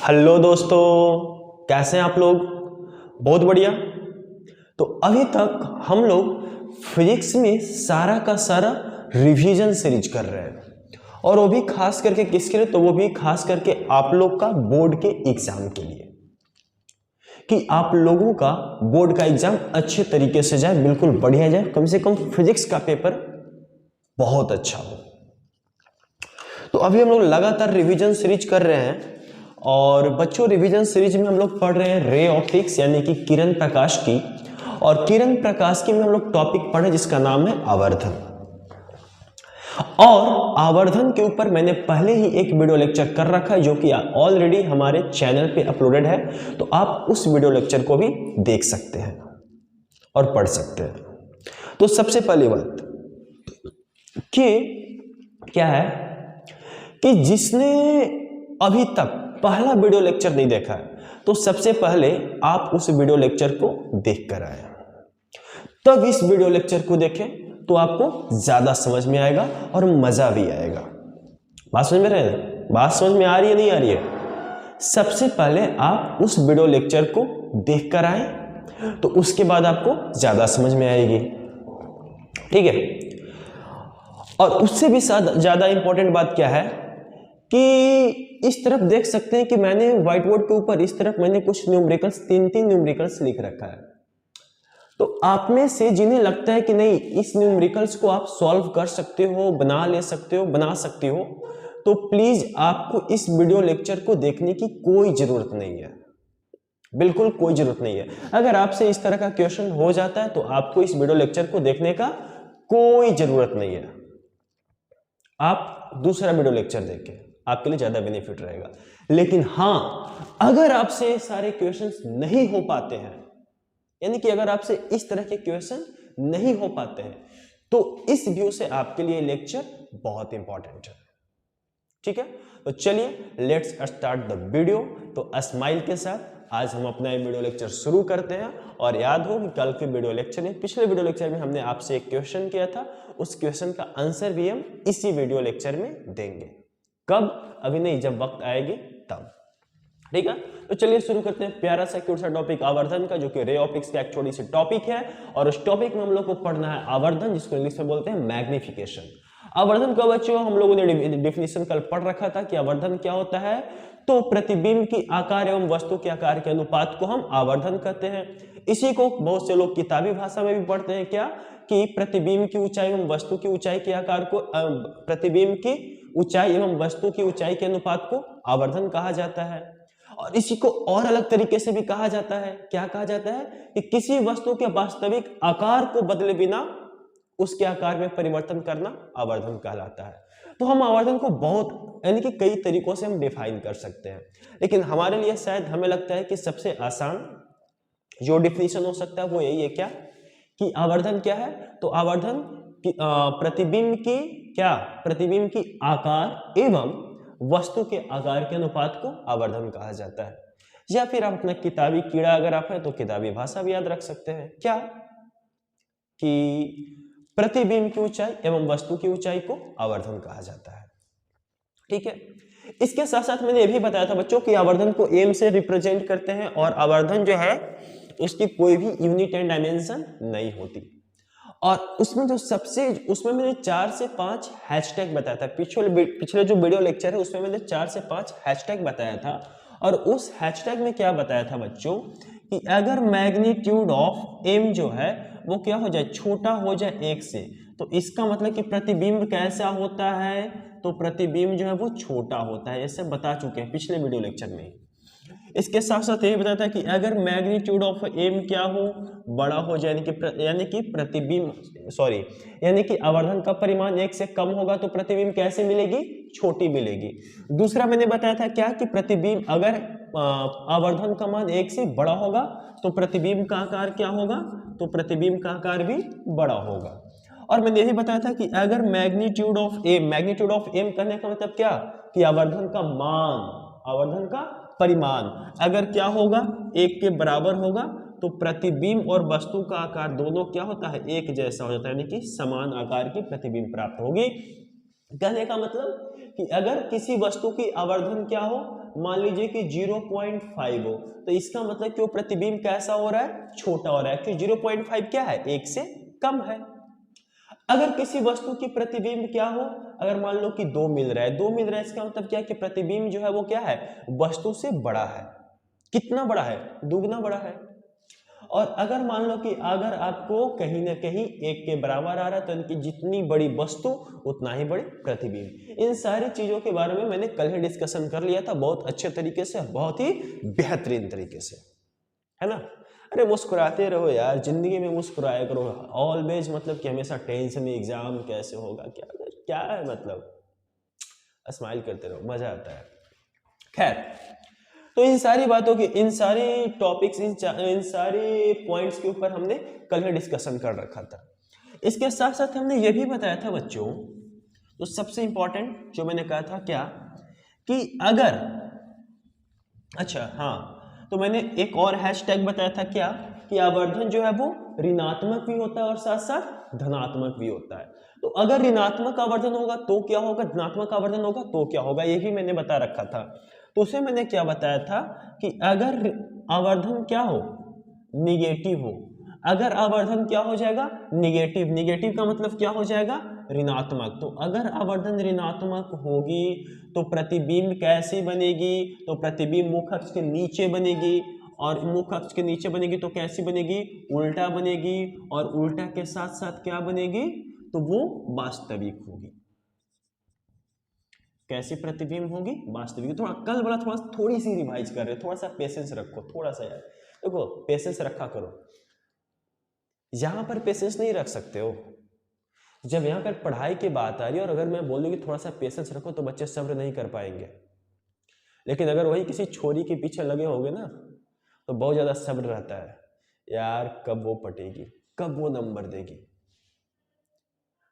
Hello दोस्तों, कैसे हैं आप लोग। बहुत बढ़िया। तो अभी तक हम लोग फिजिक्स में सारा का सारा रिवीजन सीरीज कर रहे हैं, और वो भी खास करके किसके लिए, तो वो भी खास करके आप लोग का बोर्ड के एग्जाम के लिए, कि आप लोगों का बोर्ड का एग्जाम अच्छे तरीके से जाए, बिल्कुल बढ़िया जाए, कम से कम फिजिक्स का पेपर बहुत अच्छा हो। तो अभी हम लोग लगातार रिवीजन सीरीज कर रहे हैं, और बच्चों रिवीजन सीरीज में हम लोग पढ़ रहे हैं रे ऑप्टिक्स यानी कि किरण प्रकाश की, और किरण प्रकाश की में हम लोग टॉपिक पढ़े जिसका नाम है आवर्धन। और आवर्धन के ऊपर मैंने पहले ही एक वीडियो लेक्चर कर रखा है जो कि ऑलरेडी हमारे चैनल पे अपलोडेड है, तो आप उस वीडियो लेक्चर को भी देख सकते हैं और पढ़ सकते हैं। तो सबसे पहली बात कि क्या है कि जिसने अभी तक पहला वीडियो लेक्चर नहीं देखा है, तो सबसे पहले आप उस वीडियो लेक्चर को देख कर आए, तब इस वीडियो लेक्चर को देखें तो आपको ज्यादा समझ में आएगा और मजा भी आएगा। बात समझ में रहे हैं? बात समझ में आ रही है नहीं आ रही है? सबसे पहले आप उस वीडियो लेक्चर को देख कर आए, तो उसके बाद आपको ज्यादा समझ में आएगी। ठीक है। और उससे भी ज्यादा इंपॉर्टेंट बात क्या है कि इस तरफ देख सकते हैं कि मैंने व्हाइट बोर्ड के ऊपर इस तरफ मैंने कुछ न्यूमेरिकल्स, तीन न्यूमेरिकल्स लिख रखा है। तो आप में से जिन्हें लगता है कि नहीं इस न्यूमेरिकल्स को आप सॉल्व कर सकते हो, बना ले सकते हो, बना सकते हो, तो प्लीज आपको इस वीडियो लेक्चर को देखने की कोई जरूरत नहीं है, बिल्कुल कोई जरूरत नहीं है। अगर आपसे इस तरह का क्वेश्चन हो जाता है तो आपको इस वीडियो लेक्चर को देखने का कोई जरूरत नहीं है। आप दूसरा वीडियो लेक्चर देखें, आपके लिए ज्यादा बेनिफिट रहेगा। लेकिन हाँ, अगर आपसे सारे क्वेश्चंस नहीं हो पाते हैं, यानी कि अगर आपसे इस तरह के क्वेश्चन नहीं हो पाते हैं, तो इस व्यू से आपके लिए लेक्चर बहुत इंपॉर्टेंट है। ठीक है, तो चलिए लेट्स स्टार्ट द वीडियो। तो स्माइल के साथ आज हम अपना ये वीडियो लेक्चर शुरू करते हैं। और याद हो कि कल के वीडियो लेक्चर में, पिछले वीडियो लेक्चर में हमने आपसे एक क्वेश्चन किया था, उस क्वेश्चन का आंसर भी हम इसी वीडियो लेक्चर में देंगे। कब? अभी नहीं, जब वक्त आएगी तब। ठीक है, तो चलिए शुरू करते हैं। प्यारा सा क्यूट सा टॉपिक आवर्धन का, जो कि रे ऑप्टिक्स का एक छोटी सी टॉपिक है, और उस टॉपिक में हम लोग को पढ़ना है आवर्धन, जिसको इंग्लिश में बोलते हैं मैग्निफिकेशन। आवर्धन का बच्चों हम लोगों ने डिफिनेशन कल पढ़ रखा था कि आवर्धन क्या होता है। तो प्रतिबिंब की आकार एवं वस्तु के आकार के अनुपात को हम आवर्धन कहते हैं। इसी को बहुत से लोग किताबी भाषा में भी पढ़ते हैं, क्या कि प्रतिबिंब की ऊंचाई एवं वस्तु की ऊंचाई के आकार को, प्रतिबिंब की ऊंचाई एवं वस्तु की ऊंचाई के अनुपात को आवर्धन कहा जाता है। और इसी को और अलग तरीके से भी कहा जाता है, क्या कहा जाता है कि किसी वस्तु के वास्तविक आकार को बदले बिना उसके आकार में परिवर्तन करना आवर्धन कहलाता है। तो हम आवर्धन को बहुत, यानी कि कई तरीकों से हम डिफाइन कर सकते हैं, लेकिन हमारे लिए शायद हमें लगता है कि सबसे आसान जो डिफिनेशन हो सकता है वो यही है, क्या कि आवर्धन क्या है। तो आवर्धन प्रतिबिंब की क्या, प्रतिबिंब की आकार एवं वस्तु के आकार के अनुपात को आवर्धन कहा जाता है। या फिर आप अपना किताबी कीड़ा अगर आप है तो किताबी भाषा भी याद रख सकते हैं, क्या कि प्रतिबिंब की ऊंचाई एवं वस्तु की ऊंचाई को आवर्धन कहा जाता है। ठीक है, इसके साथ साथ मैंने ये भी बताया था बच्चों कि आवर्धन को एम से रिप्रेजेंट करते हैं, और आवर्धन जो है उसकी कोई भी यूनिट एंड डायमेंशन नहीं होती। और उसमें जो सबसे, उसमें मैंने 4 से 5 हैशटैग बताया था। पिछले जो वीडियो लेक्चर है उसमें मैंने 4 से 5 हैशटैग बताया था, और उस हैशटैग में क्या बताया था बच्चों कि अगर मैग्नीट्यूड ऑफ एम जो है वो क्या हो जाए, छोटा हो जाए 1 से, तो इसका मतलब कि प्रतिबिंब कैसा होता है, तो प्रतिबिंब जो है वो छोटा होता है। ऐसे बता चुके हैं पिछले वीडियो लेक्चर में। इसके साथ साथ ये बताया था कि अगर मैग्नीट्यूड ऑफ एम क्या हो, बड़ा हो जाए, यानी कि प्रतिबिंब, सॉरी, यानी कि आवर्धन का परिमाण 1 से कम होगा तो प्रतिबिंब कैसे मिलेगी, छोटी मिलेगी। दूसरा मैंने बताया था क्या कि प्रतिबिंब अगर आवर्धन का मान 1 से बड़ा होगा तो प्रतिबिंब का आकार क्या होगा, तो प्रतिबिंब का आकार भी बड़ा होगा। और मैंने यही बताया था कि अगर मैग्नीट्यूड ऑफ एम कहने का मतलब क्या कि आवर्धन का मान, आवर्धन का परिमाण अगर क्या होगा 1 के बराबर होगा, तो प्रतिबिंब और वस्तु का आकार दोनों क्या होता है, एक जैसा हो जाता है, यानी कि समान आकार की प्रतिबिंब प्राप्त होगी। कहने का मतलब कि अगर किसी वस्तु की आवर्धन क्या हो, मान लीजिए कि 0.5 हो, तो इसका मतलब कि वो प्रतिबिंब कैसा हो रहा है, छोटा हो रहा है, क्योंकि 0.5 क्या है, 1 से कम है। अगर किसी वस्तु की प्रतिबिंब क्या हो, अगर मान लो कि 2 मिल रहा है, 2 मिल रहा है, इसका मतलब क्या है कि प्रतिबिंब जो है वो क्या है, वस्तु से बड़ा है। कितना बड़ा है, दुगना बड़ा है। और अगर मान लो कि अगर आपको कहीं ना कहीं 1 के बराबर आ रहा है, तो इनकी जितनी बड़ी वस्तु उतना ही बड़ी प्रतिबिंब। इन सारी चीजों के बारे में मैंने कल ही डिस्कशन कर लिया था, बहुत अच्छे तरीके से, बहुत ही बेहतरीन तरीके से, है ना। अरे मुस्कुराते रहो यार, जिंदगी में मुस्कुराया करो ऑलवेज, मतलब कि हमेशा टेंशन में एग्जाम कैसे होगा, क्या क्या है, मतलब स्माइल करते रहो, मजा आता है। खैर, तो इन सारी बातों की, इन सारी टॉपिक्स, इन सारे पॉइंट्स के ऊपर हमने कल ही डिस्कशन कर रखा था। इसके साथ साथ हमने ये भी बताया था बच्चों, तो सबसे इंपॉर्टेंट जो मैंने कहा था क्या, कि अगर, अच्छा हाँ, तो मैंने एक और हैशटैग बताया था क्या, कि आवर्धन जो है वो ऋणात्मक भी होता है और साथ साथ धनात्मक भी होता है। तो अगर ऋणात्मक आवर्धन होगा तो क्या होगा, धनात्मक आवर्धन होगा तो क्या होगा, ये भी मैंने बता रखा था। तो उसे मैंने क्या बताया था कि अगर आवर्धन क्या हो, निगेटिव हो, अगर आवर्धन क्या हो जाएगा, निगेटिव, निगेटिव का मतलब क्या हो जाएगा, ऋणात्मक। तो अगर आवर्धन ऋणात्मक होगी तो प्रतिबिंब कैसी बनेगी, तो प्रतिबिंब मुख अक्ष के नीचे बनेगी, और मुख अक्ष के नीचे बनेगी तो कैसी बनेगी, उल्टा बनेगी, और उल्टा के साथ साथ क्या बनेगी, तो वो वास्तविक होगी। कैसी प्रतिबिंब होगी, वास्तविक। थोड़ा कल वाला थोड़ी सी रिवाइज कर रहे हो, थोड़ा सा पेशेंस रखो, थोड़ा सा यार, देखो पेशेंस रखा करो। यहां पर पेशेंस नहीं रख सकते हो, जब यहाँ पर पढ़ाई की बात आ रही है और अगर मैं बोल दूं कि थोड़ा सा पेशेंस रखो तो बच्चे सब्र नहीं कर पाएंगे। लेकिन अगर वही किसी छोरी के पीछे लगे होगे ना, तो बहुत ज्यादा सब्र रहता है यार, कब वो पटेगी, कब वो नंबर देगी,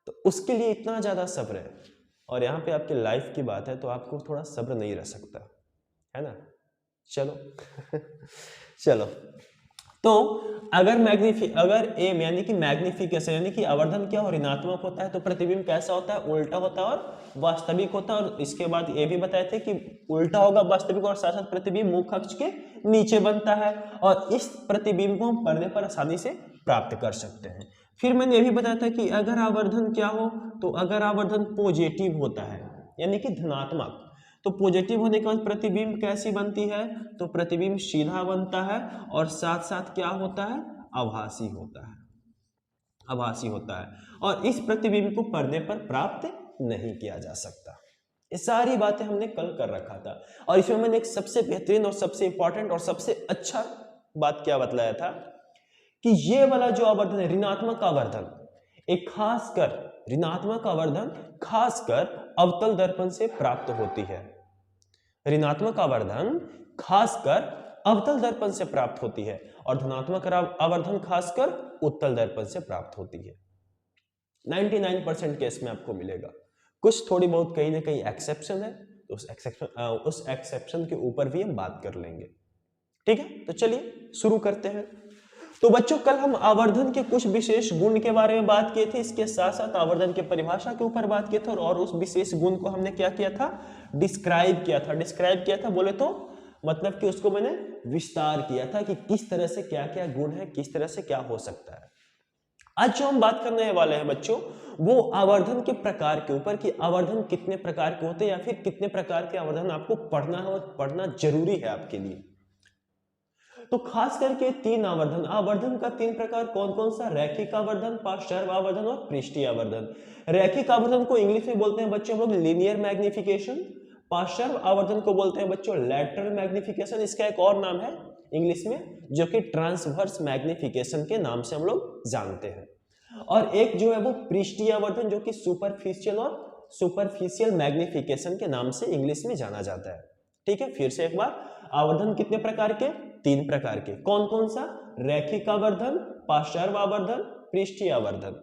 तो उसके लिए इतना ज्यादा सब्र है। और यहाँ पे आपकी लाइफ की बात है, तो आपको थोड़ा सब्र नहीं रह सकता, है ना। चलो चलो, तो अगर एम यानी कि मैग्निफिकेशन यानी कि आवर्धन क्या हो, ऋणात्मक होता है, तो प्रतिबिंब कैसा होता है, उल्टा होता है और वास्तविक होता है। और इसके बाद ये भी बताए थे कि उल्टा होगा वास्तविक, और साथ साथ प्रतिबिंब मुख अक्ष के नीचे बनता है, और इस प्रतिबिंब को हम पर्दे पर आसानी से प्राप्त कर सकते हैं। फिर मैंने ये भी बताया था कि अगर आवर्धन क्या हो, तो अगर आवर्धन पॉजिटिव होता है यानी कि धनात्मक, तो पॉजिटिव होने के बाद प्रतिबिंब कैसी बनती है, तो प्रतिबिंब सीधा बनता है, और साथ साथ क्या होता है, आभासी होता है, आभासी होता है, और इस प्रतिबिंब को पर्दे पर प्राप्त नहीं किया जा सकता। ये सारी बातें हमने कल कर रखा था, और इसमें मैंने एक सबसे बेहतरीन और सबसे इंपॉर्टेंट और सबसे अच्छा बात क्या बतलाया था, कि ये वाला जो आवर्धन है, ऋणात्मक आवर्धन, एक खासकर ऋणात्मक आवर्धन खासकर अवतल दर्पण से प्राप्त होती है। ऋणात्मक आवर्धन खासकर अवतल दर्पण से प्राप्त होती है, और धनात्मक आवर्धन खासकर उत्तल दर्पण से प्राप्त होती है। 99% केस में आपको मिलेगा, कुछ थोड़ी बहुत कहीं ना कहीं एक्सेप्शन है, तो उस एक्सेप्शन के ऊपर भी हम बात कर लेंगे। ठीक है, तो चलिए शुरू करते हैं। तो बच्चों, कल हम आवर्धन के कुछ विशेष गुण के बारे में बात किए थे, इसके साथ साथ आवर्धन के परिभाषा के ऊपर बात किए थे, और उस विशेष गुण को हमने क्या किया था, डिस्क्राइब किया था। डिस्क्राइब किया था बोले तो मतलब कि उसको मैंने विस्तार किया था कि किस तरह से क्या क्या गुण है, किस तरह से क्या हो सकता है। आज जो हम बात करने वाले हैं बच्चों, वो आवर्धन के प्रकार के ऊपर, कि आवर्धन कितने प्रकार के होते हैं, या फिर कितने प्रकार के आवर्धन आपको पढ़ना है और पढ़ना जरूरी है आपके लिए। तो खास करके 3 आवर्धन, आवर्धन का 3 प्रकार कौन कौन सा, रैखिक आवर्धन, पार्श्व आवर्धन और पृष्ठीय आवर्धन। रैखिक आवर्धन को इंग्लिश में बोलते हैं बच्चों हम लोग लीनियर मैग्निफिकेशन, पार्श्व आवर्धन को बोलते हैं बच्चों लैटरल मैग्निफिकेशन, इसका एक और नाम है इंग्लिश में जो कि ट्रांसवर्स मैग्निफिकेशन के नाम से हम लोग जानते हैं। और एक जो है वो पृष्ठीय आवर्धन, जो कि सुपरफिशियल मैग्निफिकेशन के नाम से इंग्लिश में जाना जाता है। ठीक है, फिर से एक बार, आवर्धन कितने प्रकार के, 3 प्रकार के, कौन कौन सा, रैखिक आवर्धन, पार्श्व आवर्धन, पृष्ठीय आवर्धन।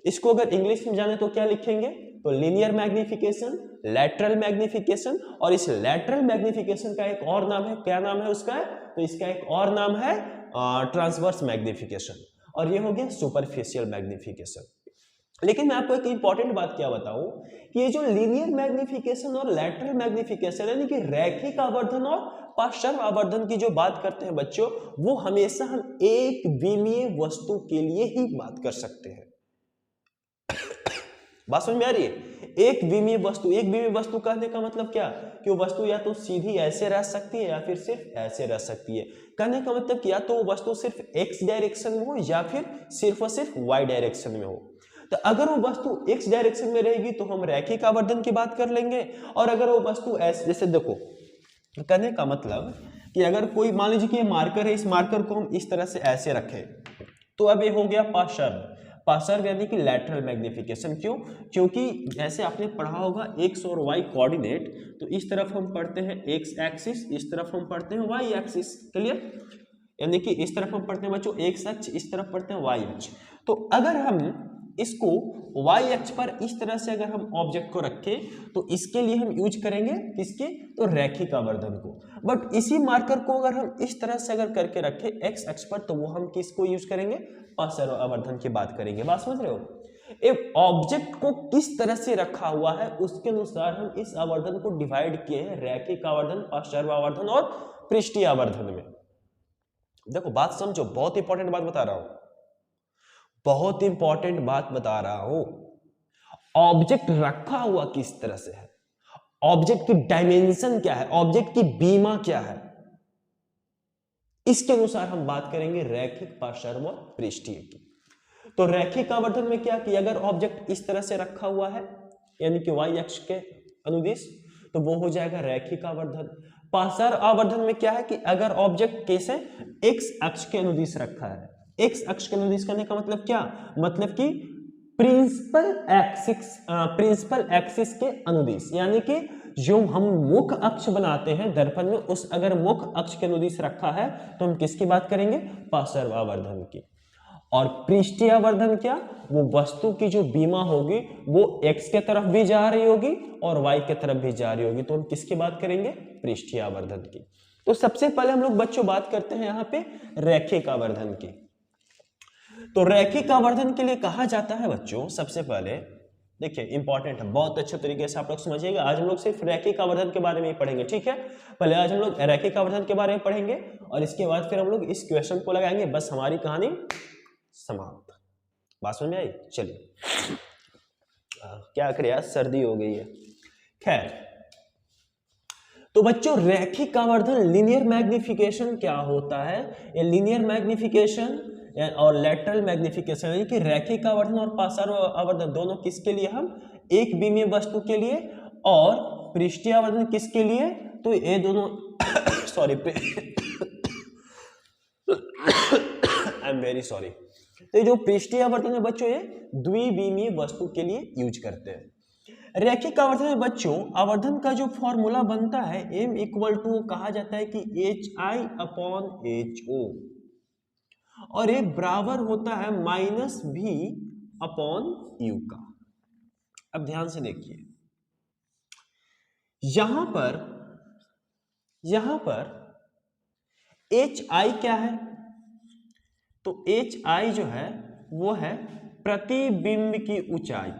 इसको अगर इंग्लिश में जाने तो क्या लिखेंगे, तो लीनियर मैग्निफिकेशन, लैटरल मैग्निफिकेशन, और इस लैटरल मैग्निफिकेशन का एक और नाम है, क्या नाम है उसका, तो इसका एक और नाम है ट्रांसवर्स मैग्निफिकेशन, और ये हो गया सुपरफिशियल मैग्निफिकेशन। लेकिन मैं आपको एक इंपॉर्टेंट बात क्या बताऊं कि ये जो लीनियर मैग्निफिकेशन और लैटरल मैग्निफिकेशन यानी कि रैखिक आवर्धन और पार्श्व आवर्धन की जो बात करते हैं बच्चों, वो हमेशा हम एक विमीय वस्तु के लिए ही बात कर सकते हैं। बात समझ में आ रही है? एक विमीय वस्तु कहने का मतलब क्या कि वो वस्तु या तो सीधी ऐसे रह सकती है या फिर सिर्फ ऐसे रह सकती है। कहने का मतलब कि या तो वो वस्तु सिर्फ एक्स डायरेक्शन में हो या फिर सिर्फ और सिर्फ वाई डायरेक्शन में हो। तो अगर वो वस्तु एक्स डायरेक्शन में रहेगी तो हम रैखिक आवर्धन की बात कर लेंगे, और अगर वो वस्तु ऐसे, जैसे देखो कहने का मतलब कि अगर कोई मान लीजिए कि ये मार्कर है, इस मार्कर को हम इस तरह से ऐसे रखें तो अब ये हो गया पार्श्व यानी कि लैटरल मैग्निफिकेशन। क्यों? क्योंकि जैसे आपने पढ़ा होगा एक्स और वाई कोऑर्डिनेट, तो इस तरफ हम पढ़ते हैं एक्स एक्सिस, इस तरफ हम पढ़ते हैं वाई एक्सिस। क्लियर? यानी कि इस तरफ हम पढ़ते हैं बच्चों एक्स अक्ष, इस तरफ पढ़ते हैं वाई अक्ष। तो अगर हम इसको वाई अक्ष पर इस तरह से अगर हम ऑब्जेक्ट को रखें तो इसके लिए हम यूज करेंगे किसके? तो रैखिक आवर्धन को। बट इसी मार्कर को अगर हम इस तरह से अगर करके रखें एक्स अक्ष पर तो वो हम किसको यूज करेंगे? पार्श्व आवर्धन की बात करेंगे। बात समझ रहे हो? एक ऑब्जेक्ट को किस तरह से रखा हुआ है उसके अनुसार हम इस आवर्धन को डिवाइड किए हैं रैखिक आवर्धन, पार्श्व आवर्धन और पृष्ठीय आवर्धन में। देखो बात समझो, बहुत इंपॉर्टेंट बात बता रहा हूं, बहुत इंपॉर्टेंट बात बता रहा हूं। ऑब्जेक्ट रखा हुआ किस तरह से है, ऑब्जेक्ट की डायमेंशन क्या है, ऑब्जेक्ट की बीमा क्या है, इसके अनुसार हम बात करेंगे रैखिक, पार्श्व और पृष्ठीय की। तो रैखिक आवर्धन में क्या कि अगर ऑब्जेक्ट इस तरह से रखा हुआ है यानी कि वाई अक्ष के अनुदिश तो वो हो जाएगा रैखिक आवर्धन। पार्श्व आवर्धन में क्या है कि अगर ऑब्जेक्ट कैसे एक्स अक्ष के अनुदिश रखा है, एक्स अक्ष के अनुदिश करने का मतलब क्या? मतलब कि प्रिंसिपल एक्सिस के अनुदिश, यानी कि जो हम मुख्य अक्ष बनाते हैं दर्पण में, उस अगर मुख्य अक्ष के अनुदिश रखा है तो हम किसकी बात करेंगे? पार्श्व आवर्धन की। और पृष्ठीय आवर्धन क्या? वो वस्तु की जो बीमा होगी वो एक्स के तरफ भी जा रही होगी और वाई के तरफ भी जा रही होगी, तो हम किसकी बात करेंगे? पृष्ठीय आवर्धन की। तो सबसे पहले हम लोग बच्चों बात करते हैं यहाँ पे रैखिक आवर्धन की। तो रैखिक आवर्धन के लिए कहा जाता है बच्चों, सबसे पहले देखिए इंपॉर्टेंट है, बहुत अच्छे तरीके से आप लोग समझिएगा। आज हम लोग सिर्फ रैखिक आवर्धन के बारे में ही पढ़ेंगे, ठीक है? पहले आज हम लोग रैखिक आवर्धन के बारे में पढ़ेंगे और इसके बाद फिर हम लोग इस क्वेश्चन को लगाएंगे, बस हमारी कहानी समाप्त। बात समझ में आई? चलिए क्या करें यार, सर्दी हो गई है। खैर, तो बच्चों रैखिक आवर्धन, लीनियर मैग्निफिकेशन क्या होता है? ये लीनियर मैग्निफिकेशन और लैटरल मैग्निफिकेशन यानी कि रैखिक आवर्धन और पार्श्व आवर्धन दोनों किसके लिए? हम एक विमीय वस्तु के लिए। और पृष्ठीय आवर्धन किसके लिए? तो ये दोनों sorry I am very sorry. तो ये जो पृष्ठीय आवर्धन है बच्चों, ये द्विविमीय वस्तु के लिए यूज करते हैं। रैखिक आवर्धन में बच्चों आवर्धन का जो फॉर्मूला बनता है m इक्वल टू कहा जाता है कि HI/HO और ये बराबर होता है -V/U का। अब ध्यान से देखिए, यहां पर HI क्या है? तो HI जो है वो है प्रतिबिंब की ऊंचाई।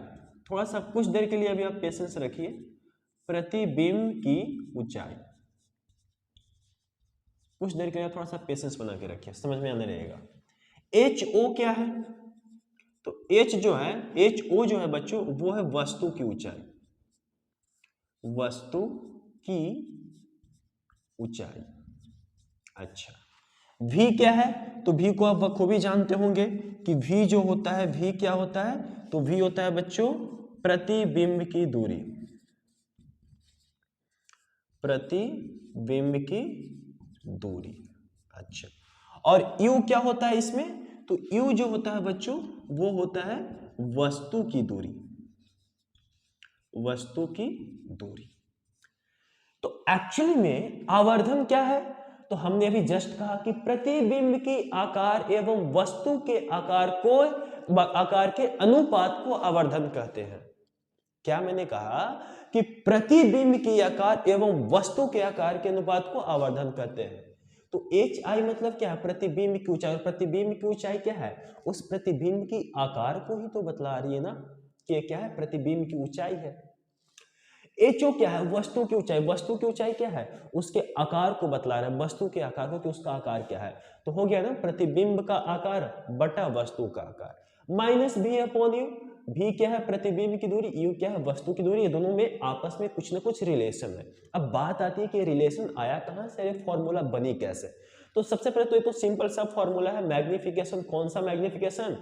थोड़ा सा कुछ देर के लिए अभी आप पेशेंस रखिए। प्रतिबिंब की ऊंचाई, कुछ देर के लिए थोड़ा सा पेशेंस बना के रखिए, समझ में आने रहेगा। HO क्या है? तो HO जो है बच्चों वो है वस्तु की ऊंचाई, वस्तु की ऊंचाई। अच्छा, V क्या है? तो V को आप बखूबी जानते होंगे कि V जो होता है, V क्या होता है? तो V होता है बच्चों प्रतिबिंब की दूरी, प्रतिबिंब की दूरी। अच्छा, और U क्या होता है इसमें? तो U जो होता है बच्चों वो होता है वस्तु की दूरी, वस्तु की दूरी। तो एक्चुअली में आवर्धन क्या है? तो हमने अभी जस्ट कहा कि प्रतिबिंब की आकार एवं वस्तु के आकार के अनुपात को आवर्धन कहते हैं। क्या मैंने कहा? कि प्रतिबिंब की आकार एवं वस्तु के आकार के अनुपात को आवर्धन कहते हैं। तो एच आई मतलब क्या है, प्रतिबिंब की ऊंचाई। और प्रतिबिंब की ऊंचाई क्या है, उस प्रतिबिंब की आकार को ही तो बतला रही है ना, कि क्या है, प्रतिबिंब की ऊंचाई है। एचओ क्या है, वस्तु की ऊंचाई। वस्तु की ऊंचाई क्या है, उसके आकार को बतला रहा है, वस्तु के आकार को, कि उसका आकार क्या है। तो हो गया ना, प्रतिबिंब का आकार बटा वस्तु का आकार, माइनस भी अपॉन यू। भी क्या है, प्रतिबिंब की दूरी, यू क्या है, वस्तु की दूरी। ये दोनों में आपस में कुछ ना कुछ रिलेशन है। अब बात आती है कि रिलेशन आया कहां से, फॉर्मूला बनी कैसे। तो सबसे पहले तो ये तो सिंपल सा फॉर्मूला है, मैग्निफिकेशन। कौन सा मैग्निफिकेशन,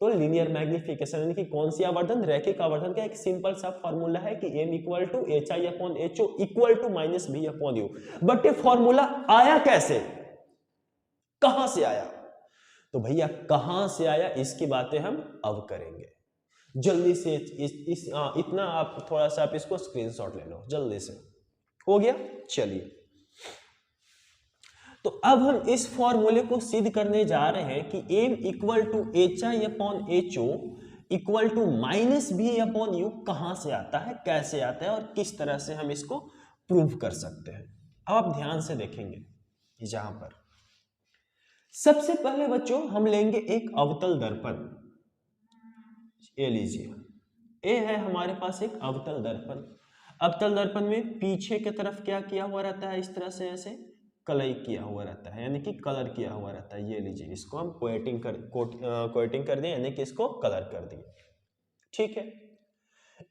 तो लीनियर मैग्निफिकेशन, यानी कि कौन सी आवर्धन, रैखिक आवर्धन का एक सिंपल सा फॉर्मूला है कि m equal to H I upon H O equal to minus V upon U. But ये फॉर्मूला आया कैसे, कहां से आया, तो भैया कहां से आया इसकी बातें हम अब करेंगे। जल्दी से इतना आप थोड़ा सा आप इसको स्क्रीनशॉट ले लो जल्दी से, हो गया। चलिए, तो अब हम इस फॉर्मूले को सिद्ध करने जा रहे हैं कि m equal to H I upon H O equal to minus V upon U कहां से आता है, कैसे आता है, और किस तरह से हम इसको प्रूव कर सकते हैं। अब आप ध्यान से देखेंगे यहां पर सबसे पहले बच्चों हम लेंगे एक अवतल दर्पण। ये लीजिए, ए है हमारे पास एक अवतल दर्पण। अवतल दर्पण में पीछे की तरफ क्या किया हुआ रहता है, इस तरह से ऐसे कलई किया हुआ रहता है, यानी कि कलर किया हुआ रहता है। ये लीजिए, इसको हम कोटिंग कर दिए, यानी कि इसको कलर कर दिए। ठीक है,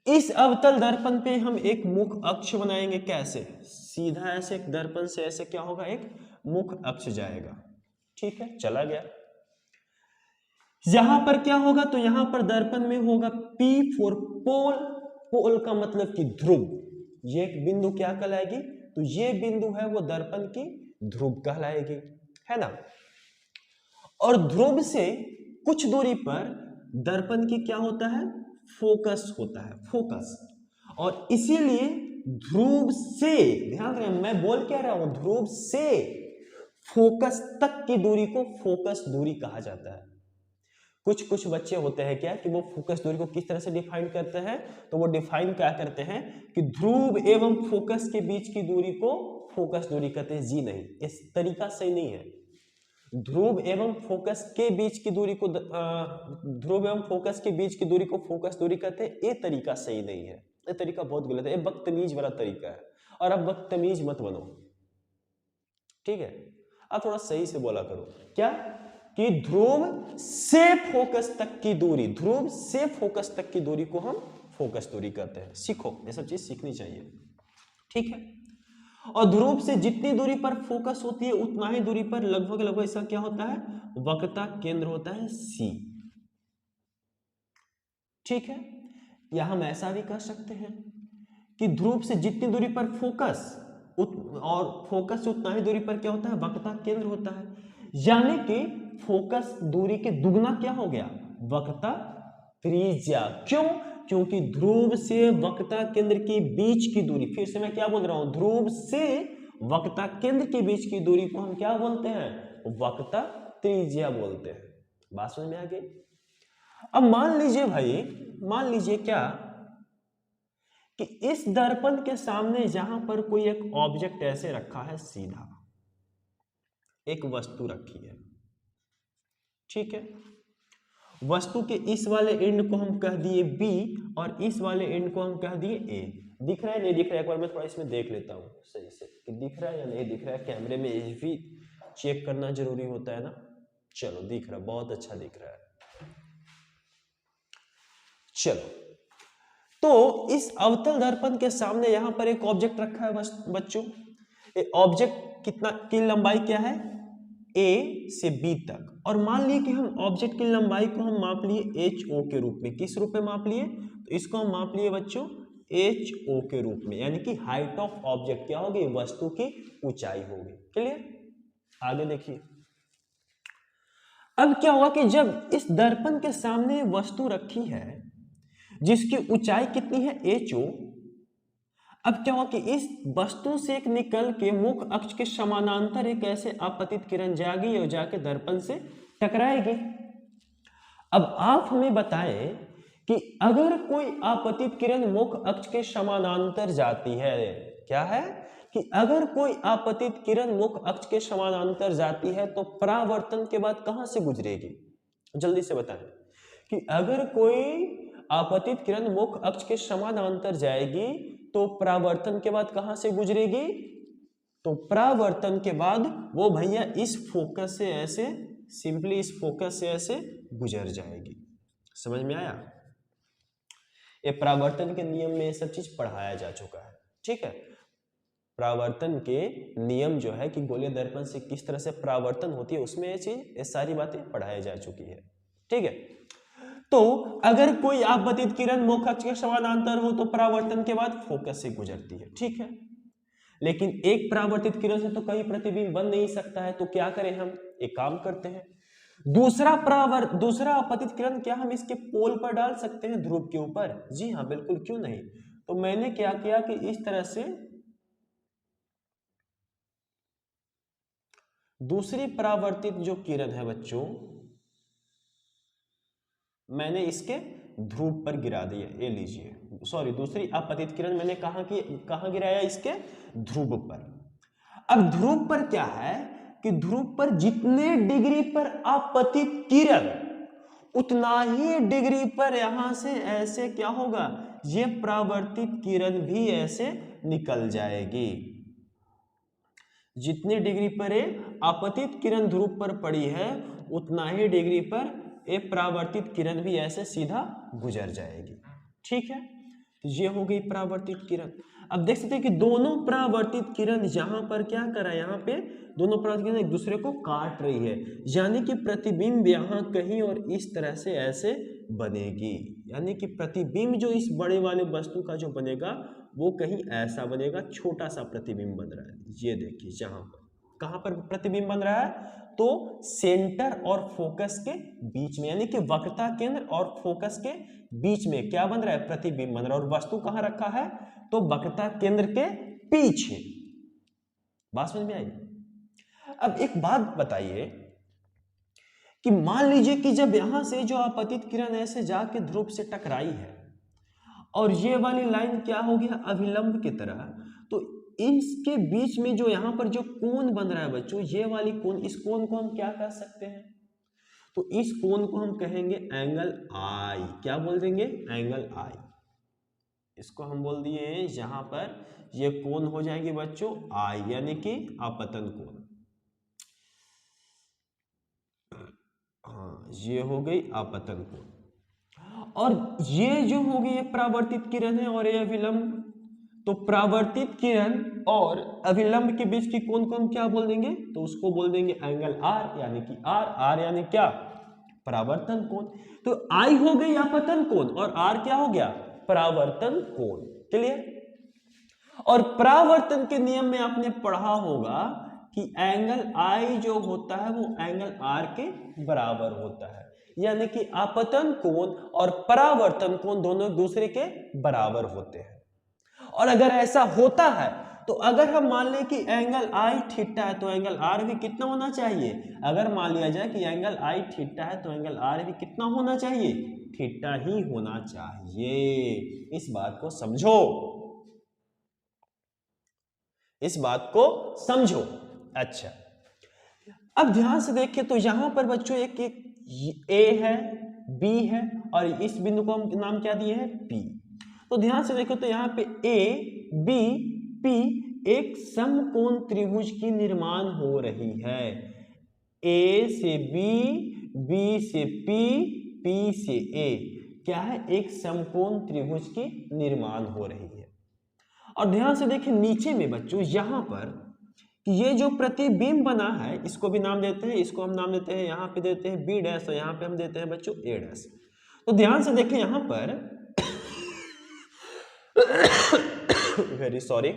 इस अवतल दर्पण पे हम एक मुख अक्ष बनाएंगे। कैसे, सीधा ऐसे एक दर्पण से ऐसे क्या होगा, एक मुख अक्ष जाएगा। ठीक है, चला गया। यहां पर क्या होगा, तो यहां पर दर्पण में होगा P फॉर पोल। पोल का मतलब कि ध्रुव। ये एक बिंदु क्या कहलाएगी, तो ये बिंदु है वो दर्पण की ध्रुव कहलाएगी, है ना। और ध्रुव से कुछ दूरी पर दर्पण की क्या होता है, फोकस होता है, फोकस। और इसीलिए ध्रुव से, ध्यान रखें मैं बोल क्या रहा हूं, ध्रुव से फोकस तक की दूरी को फोकस दूरी कहा जाता है। कुछ कुछ बच्चे होते हैं क्या कि वो फोकस दूरी को किस तरह से डिफाइन करते हैं, तो वो डिफाइन क्या करते हैं कि ध्रुव एवं फोकस के बीच की दूरी को फोकस दूरी कहते हैं। जी नहीं, इस तरीका सही नहीं है। ध्रुव एवं फोकस के बीच की दूरी को ध्रुव एवं फोकस के बीच की दूरी को फोकस दूरी कहते हैं। ये तरीका सही नहीं है, ये तरीका बहुत गलत है, ये बदतमीज वाला तरीका है। और अब बदतमीज मत बनो, ठीक है। अब थोड़ा सही से बोला करो, क्या कि ध्रुव से फोकस तक की दूरी, ध्रुव से फोकस तक की दूरी को हम फोकस दूरी कहते हैं। सीखो, ये सब चीज सीखनी चाहिए, ठीक है। और ध्रुव से जितनी दूरी पर फोकस होती है उतना ही दूरी पर लगभग लगभग इसका क्या होता है, वक्रता केंद्र होता है C। ठीक है, या हम ऐसा भी कह सकते हैं कि ध्रुव से जितनी दूरी पर फोकस और फोकस से उतना ही दूरी पर क्या होता है, वक्रता केंद्र होता है। यानी कि फोकस दूरी के दुगना क्या हो गया, वक्रता त्रिज्या। क्यों, क्योंकि ध्रुव से वक्रता केंद्र के बीच की दूरी, फिर से मैं क्या बोल रहा हूं, ध्रुव से वक्रता केंद्र के बीच की दूरी को हम क्या बोलते हैं, वक्रता त्रिज्या बोलते हैं। बात समझ में आ गई। अब मान लीजिए भाई, मान लीजिए क्या कि इस दर्पण के सामने जहां पर कोई एक ऑब्जेक्ट ऐसे रखा है, सीधा एक वस्तु रखी है, ठीक है। वस्तु के इस वाले एंड को हम कह दिए B और इस वाले एंड को हम कह दिए A। दिख रहा है नहीं दिख रहा है, एक बार मैं थोड़ा इसमें देख लेता हूं सही से कि दिख रहा है या नहीं दिख रहा है। कैमरे में ये भी चेक करना जरूरी होता है ना। चलो दिख रहा है, बहुत अच्छा दिख रहा है। चलो, तो इस अवतल दर्पण के सामने यहां पर एक ऑब्जेक्ट रखा है बच्चों। ऑब्जेक्ट कितना की लंबाई क्या है, A से B तक। और मान लिए कि हम ऑब्जेक्ट की लंबाई को हम माप लिए HO के रूप में। किस रूप में माप लिए, तो इसको हम माप लिए बच्चों HO के रूप में, यानी कि हाइट ऑफ ऑब्जेक्ट क्या होगी, वस्तु की ऊंचाई होगी। क्लियर, आगे देखिए। अब क्या हुआ कि जब इस दर्पण के सामने वस्तु रखी है जिसकी ऊंचाई कितनी है, HO। अब क्या हुआ कि इस वस्तु से एक निकल के मुख अक्ष के समानांतर एक ऐसे आपतित किरण जाएगी और जाके दर्पण से टकराएगी। अब आप हमें बताएं कि अगर कोई आपतित किरण मुख अक्ष के समानांतर जाती है, क्या है कि अगर कोई आपतित किरण मुख्य अक्ष के समानांतर जाती है तो परावर्तन के बाद कहां से गुजरेगी? जल्दी से बताएं कि अगर कोई आपतित किरण मुख्य अक्ष के समानांतर जाएगी तो परावर्तन के बाद कहां से गुजरेगी? तो परावर्तन के बाद वो भैया इस फोकस से ऐसे, सिंपली इस फोकस से ऐसे गुजर जाएगी। समझ में आया? ये परावर्तन के नियम में ये सब चीज पढ़ाया जा चुका है। ठीक है, परावर्तन के नियम जो है कि गोलीय दर्पण से किस तरह से परावर्तन होती है, उसमें ये सारी बातें पढ़ाई जा चुकी है। ठीक है, तो अगर कोई आपतित किरण मुख्य अक्ष के समानांतर हो तो परावर्तन के बाद फोकस से गुजरती है। ठीक है, लेकिन एक परावर्तित किरण से तो कई प्रतिबिंब बन नहीं सकता है, तो क्या करें हम? एक काम करते हैं, दूसरा आपतित किरण क्या हम इसके पोल पर डाल सकते हैं, ध्रुव के ऊपर? जी हाँ, बिल्कुल, क्यों नहीं। तो मैंने क्या किया कि इस तरह से दूसरी परावर्तित जो किरण है बच्चों, मैंने इसके ध्रुव पर गिरा दिया। ये लीजिए, सॉरी, दूसरी आपतित किरण मैंने कहां गिराया? इसके ध्रुव पर। अब ध्रुव पर क्या है कि ध्रुव पर जितने डिग्री पर आपतित किरण, उतना ही डिग्री पर यहां से ऐसे क्या होगा, ये परावर्तित किरण भी ऐसे निकल जाएगी। जितनी डिग्री पर आपतित किरण ध्रुव पर पड़ी है उतना ही डिग्री पर एक परावर्तित किरण भी ऐसे सीधा गुजर जाएगी। ठीक है, तो ये हो गई परावर्तित किरण। अब देख सकते हैं कि दोनों परावर्तित किरण यहां पर क्या कर रहा है, यहाँ पे दोनों परावर्तित किरण एक दूसरे को काट रही है, यानी कि प्रतिबिंब यहां कहीं और इस तरह से ऐसे बनेगी। यानी कि प्रतिबिंब जो इस बड़े वाले वस्तु का जो बनेगा वो कहीं ऐसा बनेगा, छोटा सा प्रतिबिंब बन रहा है। ये देखिए यहां पर, कहां पर प्रतिबिंब बन रहा है? तो सेंटर और फोकस के बीच में, यानी कि वक्रता केंद्र और फोकस के बीच में क्या बन रहा है? प्रतिबिंब बन रहा है। और वस्तु कहां रखा है? तो वक्रता केंद्र के पीछे। बात समझ में आई? अब एक बात बताइए कि मान लीजिए कि जब यहां से जो आपतित किरण ऐसे जाके ध्रुव से टकराई है और ये वाली लाइन क्या हो गया, अभिलंब की तरह, तो इसके बीच में जो यहां पर जो कोण बन रहा है बच्चों, ये वाली कोण, इस कोण को हम क्या कह सकते हैं? तो इस कोण को हम कहेंगे एंगल आई। क्या बोल देंगे? एंगल आई। इसको हम बोल दिए यहां पर ये कोण हो जाएगी बच्चों आई, यानी कि आपतन कोण। हाँ, ये हो गई आपतन कोण। और ये जो होगी ये परावर्तित किरण है और ये अभिलंब, तो परावर्तित किरण और अभिलंब के बीच की कोण को हम क्या बोल देंगे? तो उसको बोल देंगे एंगल आर, यानी कि आर यानी क्या? परावर्तन कोण। तो आई हो गई आपतन कोण और आर क्या हो गया? परावर्तन कोण। क्लियर? और परावर्तन के नियम में आपने पढ़ा होगा कि एंगल आई जो होता है वो एंगल आर के बराबर होता है, यानी कि आपतन कोण और परावर्तन कोण दोनों दूसरे के बराबर होते हैं। और अगर ऐसा होता है तो अगर हम मान लें कि एंगल आई थीटा है तो एंगल आर भी कितना होना चाहिए? अगर मान लिया जाए कि एंगल आई थीटा है तो एंगल आर भी कितना होना चाहिए? थीटा ही होना चाहिए। इस बात को समझो, इस बात को समझो। अच्छा, अब ध्यान से देखिए तो यहां पर बच्चों एक ए है, बी है और इस बिंदु को हम नाम क्या दिए हैं? पी। तो ध्यान से देखो तो यहाँ पे ए बी पी एक समकोण त्रिभुज की निर्माण हो रही है। ए से बी, बी से पी, पी से ए क्या है? एक समकोण त्रिभुज की निर्माण हो रही है। और ध्यान से देखिए नीचे में बच्चों यहां पर ये जो प्रतिबिंब बना है इसको भी नाम देते हैं, इसको हम नाम देते हैं, यहां पे देते हैं बी डैश और यहां पे हम देते हैं बच्चों ए डैश। तो ध्यान से देखिए यहां पर वेरी सॉरी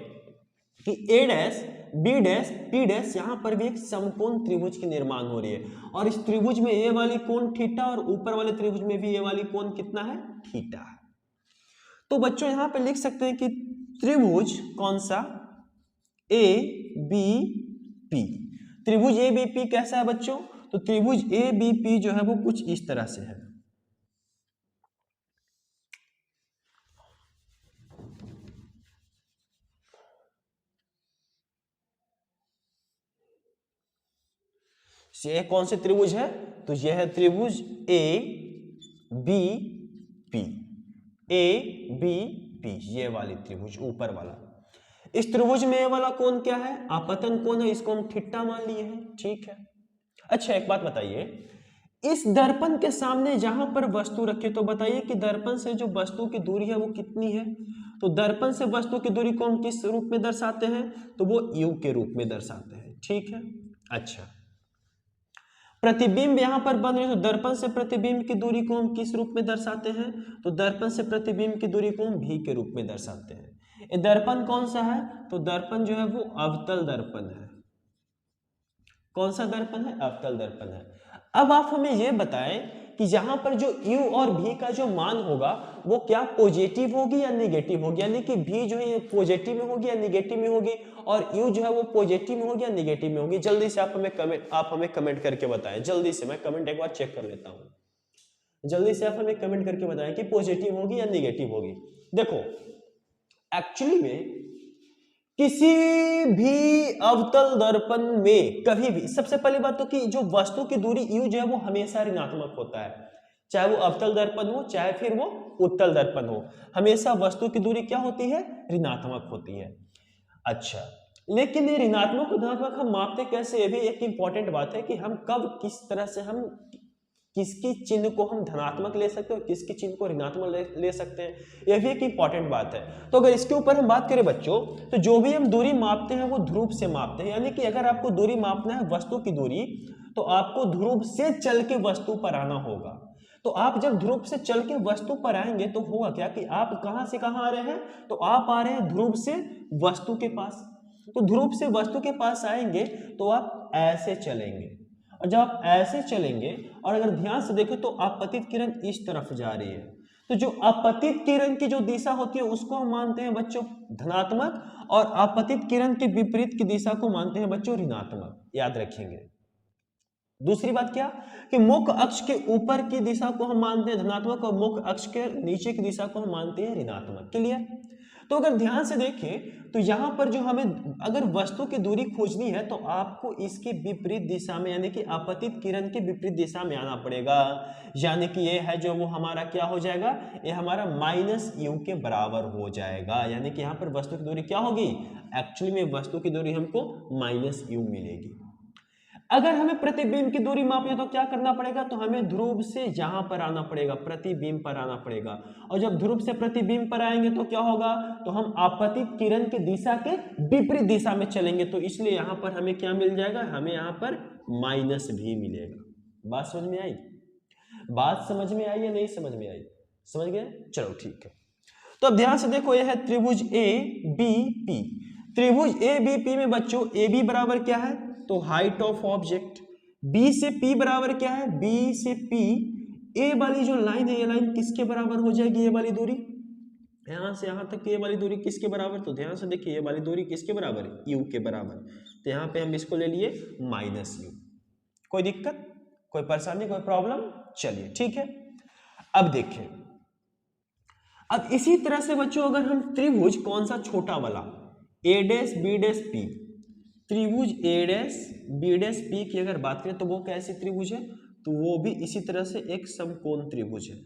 कि A dash B dash P dash यहां पर भी एक समकोण त्रिभुज की निर्माण हो रही है और इस त्रिभुज में ए वाली कोण थीटा और ऊपर वाले त्रिभुज में भी ए वाली कोण कितना है? थीटा है। तो बच्चों यहां पे लिख सकते हैं कि त्रिभुज कौन सा? A B P. त्रिभुज ए बी पी कैसा है बच्चों? तो त्रिभुज ए बी पी जो है वो कुछ इस तरह से है। ये कौन से त्रिभुज है? तो यह है त्रिभुज A B P, A B P, ये वाली त्रिभुज ऊपर वाला। इस त्रिभुज में ये वाला कोण क्या है? आपतन कोण है, इसको हम थीटा मान लिए हैं, ठीक है। अच्छा एक बात बताइए, इस दर्पण के सामने जहां पर वस्तु रखे तो बताइए कि दर्पण से जो वस्तु की दूरी है वो कितनी है? तो दर्पण से वस्तु की दूरी को हम किस रूप में दर्शाते हैं? तो वो u के रूप में दर्शाते हैं, ठीक है। अच्छा, प्रतिबिंब यहां पर बन रही है तो दर्पण से प्रतिबिंब की दूरी को हम किस रूप में दर्शाते हैं? तो दर्पण से प्रतिबिंब की दूरी को हम v के रूप में दर्शाते हैं। ये दर्पण कौन सा है? तो दर्पण जो है वो अवतल दर्पण है। कौन सा दर्पण है? अवतल दर्पण है। अब आप हमें यह बताएं कि यहां पर जो u और v का जो मान होगा वो क्या पॉजिटिव होगी या नेगेटिव होगी, यानी कि v जो है ये पॉजिटिव में होगी या नेगेटिव में होगी, और u जो है वो पॉजिटिव में होगी या नेगेटिव में होगी। जल्दी से आप हमें कमेंट करके बताएं। जल्दी से मैं कमेंट एक बार चेक कर लेता हूं। जल्दी से आप हमें कमेंट करके बताएं कि पॉजिटिव होगी या नेगेटिव होगी। देखो एक्चुअली में किसी भी अवतल दर्पण में कभी भी, सबसे पहली बात तो कि जो वस्तु की दूरी u जो है वो हमेशा ऋणात्मक होता है, चाहे वो अवतल दर्पण हो चाहे फिर वो उत्तल दर्पण हो, हमेशा वस्तु की दूरी क्या होती है? ऋणात्मक होती है। अच्छा, लेकिन ये ऋणात्मक धनात्मक हम मापते कैसे? ये भी एक इंपॉर्टेंट बात है कि हम कब किस तरह से हम किसकी चिन्ह को हम धनात्मक ले सकते हैं और किसकी चिन्ह को ऋणात्मक ले सकते हैं, यह भी एक इंपॉर्टेंट बात है। तो अगर इसके ऊपर हम बात करें बच्चों, तो जो भी हम दूरी मापते हैं वो ध्रुव से मापते हैं, यानी कि अगर आपको दूरी मापना है वस्तु की दूरी तो आपको ध्रुव से चल के वस्तु पर आना होगा। तो आप जब ध्रुव से चल के वस्तु पर आएंगे तो होगा क्या कि आप कहां से कहां आ रहे हैं? तो आप आ रहे हैं ध्रुव से वस्तु के पास। तो ध्रुव से वस्तु के पास आएंगे तो आप ऐसे चलेंगे, और जब आप ऐसे चलेंगे और अगर ध्यान से देखें तो आपतित किरण इस तरफ जा रही है, तो जो आपतित किरण की जो दिशा होती है उसको हम मानते हैं बच्चों धनात्मक, और आपतित किरण के विपरीत की दिशा को मानते हैं बच्चों ऋणात्मक, याद रखेंगे। दूसरी बात क्या कि मुख्य अक्ष के ऊपर की दिशा को हम मानते हैं धनात्मक और मुख्य अक्ष के नीचे की दिशा को हम मानते हैं ऋणात्मक। क्लियर? तो अगर ध्यान से देखें तो यहां पर जो हमें अगर वस्तु की दूरी खोजनी है तो आपको इसके विपरीत दिशा में, यानी कि आपतित किरण के विपरीत दिशा में आना पड़ेगा, यानी कि ये है जो वो हमारा क्या हो जाएगा? ये हमारा -u के बराबर हो जाएगा, यानी कि यहां पर वस्तु की दूरी क्या होगी? एक्चुअली में वस्तु की दूरी हमको -u मिलेगी। अगर हमें प्रतिबिंब की दूरी मापनी है तो क्या करना पड़ेगा? तो हमें ध्रुव से यहां पर आना पड़ेगा, प्रतिबिंब पर आना पड़ेगा, और जब ध्रुव से प्रतिबिंब पर आएंगे तो क्या होगा? तो हम आपतित किरण की दिशा के विपरीत दिशा में चलेंगे, तो इसलिए यहां पर हमें क्या मिल जाएगा? हमें यहां पर -v मिलेगा। बात समझ में आई? बात समझ में आई या नहीं समझ में आई? समझ गए? चलो ठीक है। तो अब ध्यान से देखो, यह है त्रिभुज ए बी पी। त्रिभुज ए बी पी में बच्चों ए बी बराबर क्या है? तो हाइट ऑफ ऑब्जेक्ट। बी से पी बराबर क्या है? बी से पी, ए वाली जो लाइन है ये लाइन किसके बराबर हो जाएगी? ये वाली दूरी यहां से यहां तक, ये वाली दूरी किसके बराबर? तो ध्यान से देखिए, ये वाली दूरी किसके बराबर है? u के बराबर। तो यहां पे हम इसको ले लिए -u। कोई दिक्कत, कोई परेशानी, कोई प्रॉब्लम? चलिए ठीक है। अब देखिए, अब इसी तरह से बच्चों अगर हम त्रिभुज कौन सा छोटा वाला a dash b dash p, त्रिभुज a dash b dash p की अगर बात करें तो वो कैसी त्रिभुज है? तो वो भी इसी तरह से एक समकोण त्रिभुज है,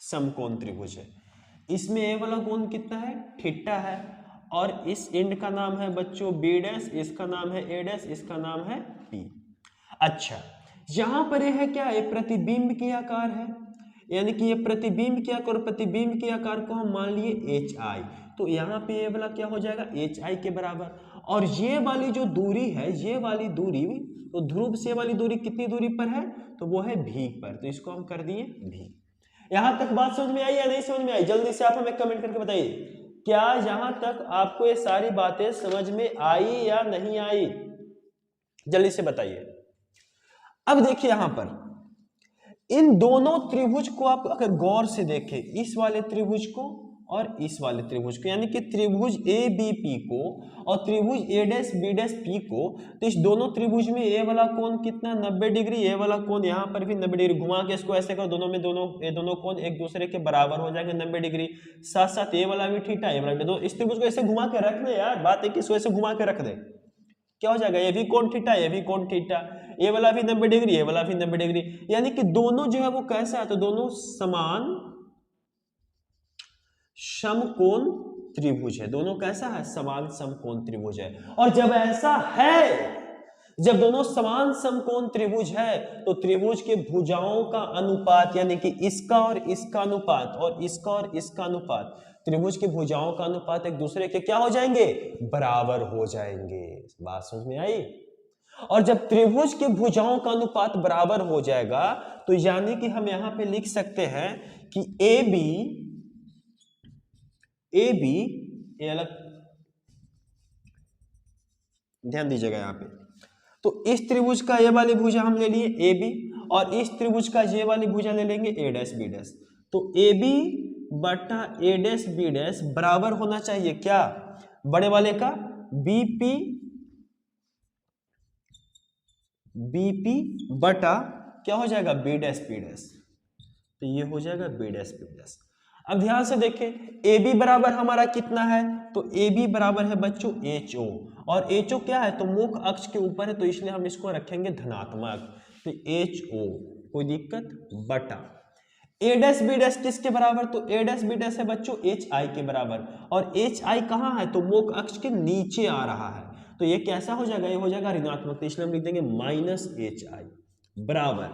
समकोण त्रिभुज है। इसमें a वाला कोण कितना है? थीटा है, और इस एंड का नाम है बच्चों b डैश, इसका नाम है a डैश, इसका नाम है p। अच्छा, यहां पर यह है क्या? ये प्रतिबिंब के आकार है, यानी कि ये प्रतिबिंब के आकार, प्रतिबिंब के आकार को हम मान लिए hi, तो यहाँ पे ये वाला क्या हो जाएगा? hi के बराबर। और ये वाली जो दूरी है, ये वाली दूरी, तो ध्रुव से वाली दूरी कितनी दूरी पर है? तो वो है v पर, तो इसको हम कर दिए v। यहां तक बात समझ में आई या नहीं समझ में आई? जल्दी से आप हमें कमेंट करके बताइए, क्या यहां तक आपको ये सारी बातें समझ में आई या नहीं आई? जल्दी से बताइए। अब देखिए यहां पर इन दोनों त्रिभुज को आप अगर गौर से देखें, इस वाले त्रिभुज को और इस वाले त्रिभुज को, यानी कि त्रिभुज ए बी पी को और त्रिभुज ए डैश बी डैश पी को, तो इस दोनों त्रिभुज में ए वाला कोण कितना? 90 डिग्री। ए वाला कोण यहाँ पर भी 90 डिग्री। घुमा के इसको ऐसे करो, दोनों में ये दोनों कोण एक दूसरे के बराबर हो जाएंगे 90 डिग्री। साथ साथ ए वाला भी थीटा, ए वाला भी। इस त्रिभुज को ऐसे घुमा के रख दे यार, बात है कि इसको ऐसे घुमा के रख दे, क्या हो जाएगा, ये भी कोण थीटा, ये भी कोण थीटा, ये वाला भी 90 डिग्री, ये वाला भी 90 डिग्री, यानी कि दोनों जो है वो कैसा है, तो दोनों समान समकोण त्रिभुज है। दोनों कैसा है, समान समकोण त्रिभुज है। और जब ऐसा है, जब दोनों समान समकोण त्रिभुज है, तो त्रिभुज के भुजाओं का अनुपात, यानी कि इसका और इसका अनुपात और इसका और इसका अनुपात, त्रिभुज की भुजाओं का अनुपात एक दूसरे के क्या हो जाएंगे, बराबर हो जाएंगे। बात समझ में आई। और जब त्रिभुज के भुजाओं का अनुपात बराबर हो जाएगा, तो यानी कि हम यहां पे लिख सकते हैं कि ए बी ये अलग, ध्यान दीजिएगा यहां पे, तो इस त्रिभुज का ये वाली भुजा हम ले लिए ए बी, और इस त्रिभुज का ये वाली भुजा ले लेंगे ए डैश बी डैश। तो ए बी बटा ए डैश बी डैश बराबर होना चाहिए क्या, बड़े वाले का बीपी बटा क्या हो जाएगा, बी डैश बी डैश, तो ये हो जाएगा बी डैश बी डैश। अब ध्यान से देखें, ए बी बराबर हमारा कितना है, तो ए बी बराबर है बच्चों एच ओ, और एच ओ क्या है, तो मुख अक्ष के ऊपर है, तो इसलिए हम इसको रखेंगे धनात्मक, तो एच ओ, कोई दिक्कत, बटा ए डैश बी डैश किसके बराबर, तो ए डैश बी डैश है बच्चों एच आई के बराबर, और एच आई कहाँ है, तो मुख अक्ष के नीचे आ रहा है, तो ये कैसा हो जाएगा, ये हो जाएगा ऋणात्मक, तो इसलिए हम लिख देंगे माइनस एच आई बराबर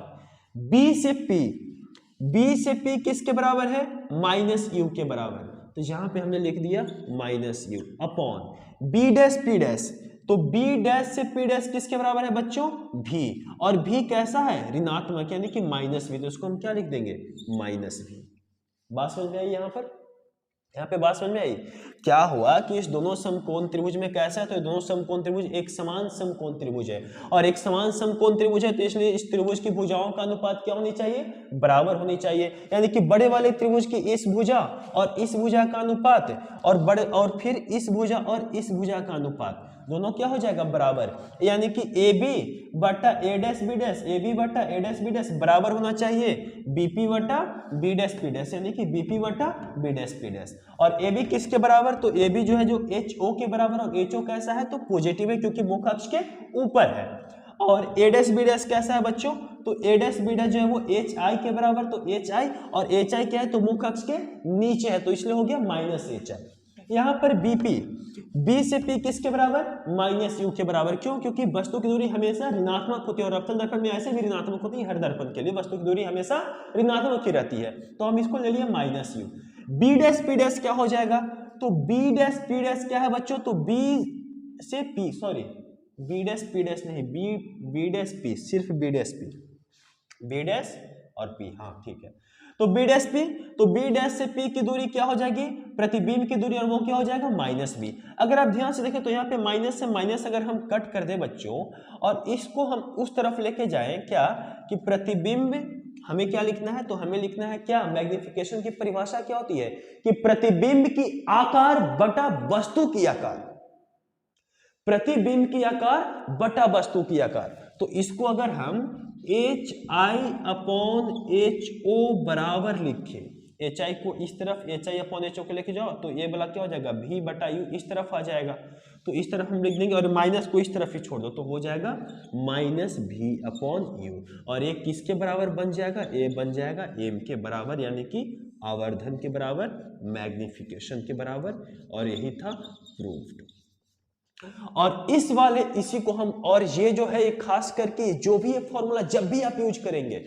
बी से पी किसके बराबर है, माइनस यू के बराबर, तो यहां पे हमने लिख दिया minus U upon B dash P dash, तो बी डैश से पी डैश किसके बराबर है बच्चों, भी, और भी कैसा है, ऋणात्मक, यानी कि माइनस भी, तो इसको हम क्या लिख देंगे, माइनस भी। बात समझ में आई यहाँ पे बात समझ में आई। क्या हुआ कि इस दोनों समकोण त्रिभुज में कैसा है, तो दोनों समकोण त्रिभुज एक समान समकोण त्रिभुज है, और एक समान समकोण त्रिभुज है, तो इसलिए इस त्रिभुज की भुजाओं का अनुपात क्या होनी चाहिए, बराबर होनी चाहिए, यानी कि बड़े वाले त्रिभुज की इस भुजा और इस भुजा का अनुपात, और फिर इस भुजा और इस भुजा का अनुपात दोनों क्या हो जाएगा, बराबर, यानी कि ए बी बटा A dash B dash, A B बटा ए डैश बी डैश बराबर होना चाहिए बीपी बटा बी डैश पी डैश, यानी कि बीपी बटा बी डैश पी डैश। और ए बी किसके बराबर, तो ए बी जो है जो एच ओ के बराबर, और एच ओ कैसा है, तो पॉजिटिव है क्योंकि मुख अक्ष के ऊपर है, और ए डैश बी डैश कैसा है बच्चों, तो ए डैश बी डैश जो है वो एच आई के बराबर, तो एच आई, और एच आई क्या है, तो मुख अक्ष के नीचे है, तो इसलिए हो गया माइनस एच आई। यहां पर बीपी, बी से पी किसके बराबर, माइनस यू के बराबर, क्यों, क्योंकि वस्तु की दूरी हमेशा ऋणात्मक होती है, और अवतल दर्पण में ऐसे भी ऋणात्मक होती है, हर दर्पण के लिए वस्तु की दूरी हमेशा ऋणात्मक ही रहती है, तो हम इसको ले लिए minus U. B dash P dash क्या हो जाएगा, तो बी डैश पी डैश क्या है बच्चों, तो बी से P, sorry B dash P dash नहीं, बी डैश पी, सिर्फ B dash P, B dash और पी, हाँ ठीक है, तो बी डैश पी, तो बी डैश से पी की दूरी क्या हो जाएगी, प्रतिबिंब की दूरी, और वो क्या हो जाएगा, माइनस बी। अगर आप ध्यान से देखें तो यहाँ पे माइनस से माइनस अगर हम कट कर दे बच्चों, और इसको हम उस तरफ लेके जाएं क्या, कि प्रतिबिंब हमें क्या लिखना है, तो हमें लिखना है क्या, मैग्निफिकेशन की परिभाषा क्या होती है, कि प्रतिबिंब की आकार बटा वस्तु की आकार, प्रतिबिंब की आकार बटा वस्तु की आकार, तो इसको अगर हम H I upon H O बराबर लिखे, एच आई को इस तरफ H I upon H O के लेके जाओ, तो ये वाला क्या हो जाएगा, भी बटा यू इस तरफ आ जाएगा, तो इस तरफ हम लिख देंगे, और माइनस को इस तरफ ही छोड़ दो, तो हो जाएगा माइनस भी अपॉन यू, और ये किसके बराबर बन जाएगा, ए बन जाएगा एम के बराबर, यानी कि आवर्धन के बराबर, मैग्निफिकेशन के बराबर, और यही था प्रूव्ड। और इस वाले इसी को हम, और ये जो है खास करके जो भी ये फॉर्मूला जब भी आप यूज करेंगे,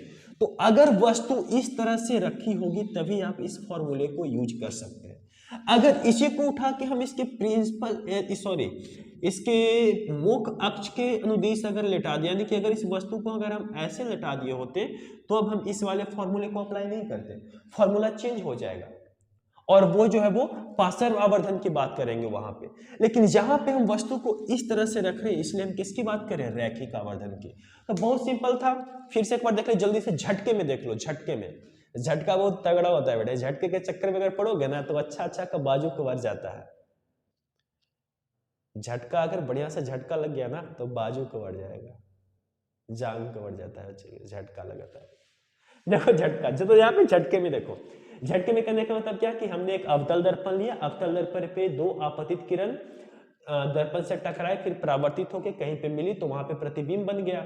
तो अगर वस्तु इस तरह से रखी होगी तभी आप इस फॉर्मूले को यूज कर सकते हैं। अगर इसी को उठा के हम इसके प्रिंसिपल, सॉरी इसके मुख अक्ष के अनुदिश अगर लेटा दिया, यानी कि अगर इस वस्तु को अगर हम ऐसे लेटा दिए होते, तो अब हम इस वाले फॉर्मूले को अप्लाई नहीं करते, फॉर्मूला चेंज हो जाएगा, और वो जो है वो पार्श्व आवर्धन की बात करेंगे वहां पे। लेकिन जहां पे हम वस्तु को इस तरह से रख रहे हैं, इसलिए हम किसकी बात करें, रैखिक आवर्धन की। तो बहुत सिंपल था, फिर से एक बार देख लो, जल्दी से झटके में देख लो, झटके में, झटका बहुत तगड़ा होता है बेटा, झटके के चक्कर में अगर पड़ोगे ना तो अच्छा का बाजू कवर जाता है, झटका अगर बढ़िया से झटका लग गया ना तो बाजू कवर जाएगा, जांग कवर जाता है, झटका लगाता है। देखो झटका, तो यहाँ पे झटके में देखो, झटके में करने का मतलब क्या कि हमने एक अवतल दर्पण लिया, अवतल दर्पण पे दो आपतित किरण दर्पण से टकराए, फिर परावर्तित होकर कहीं पे मिली तो वहां पे प्रतिबिंब बन गया।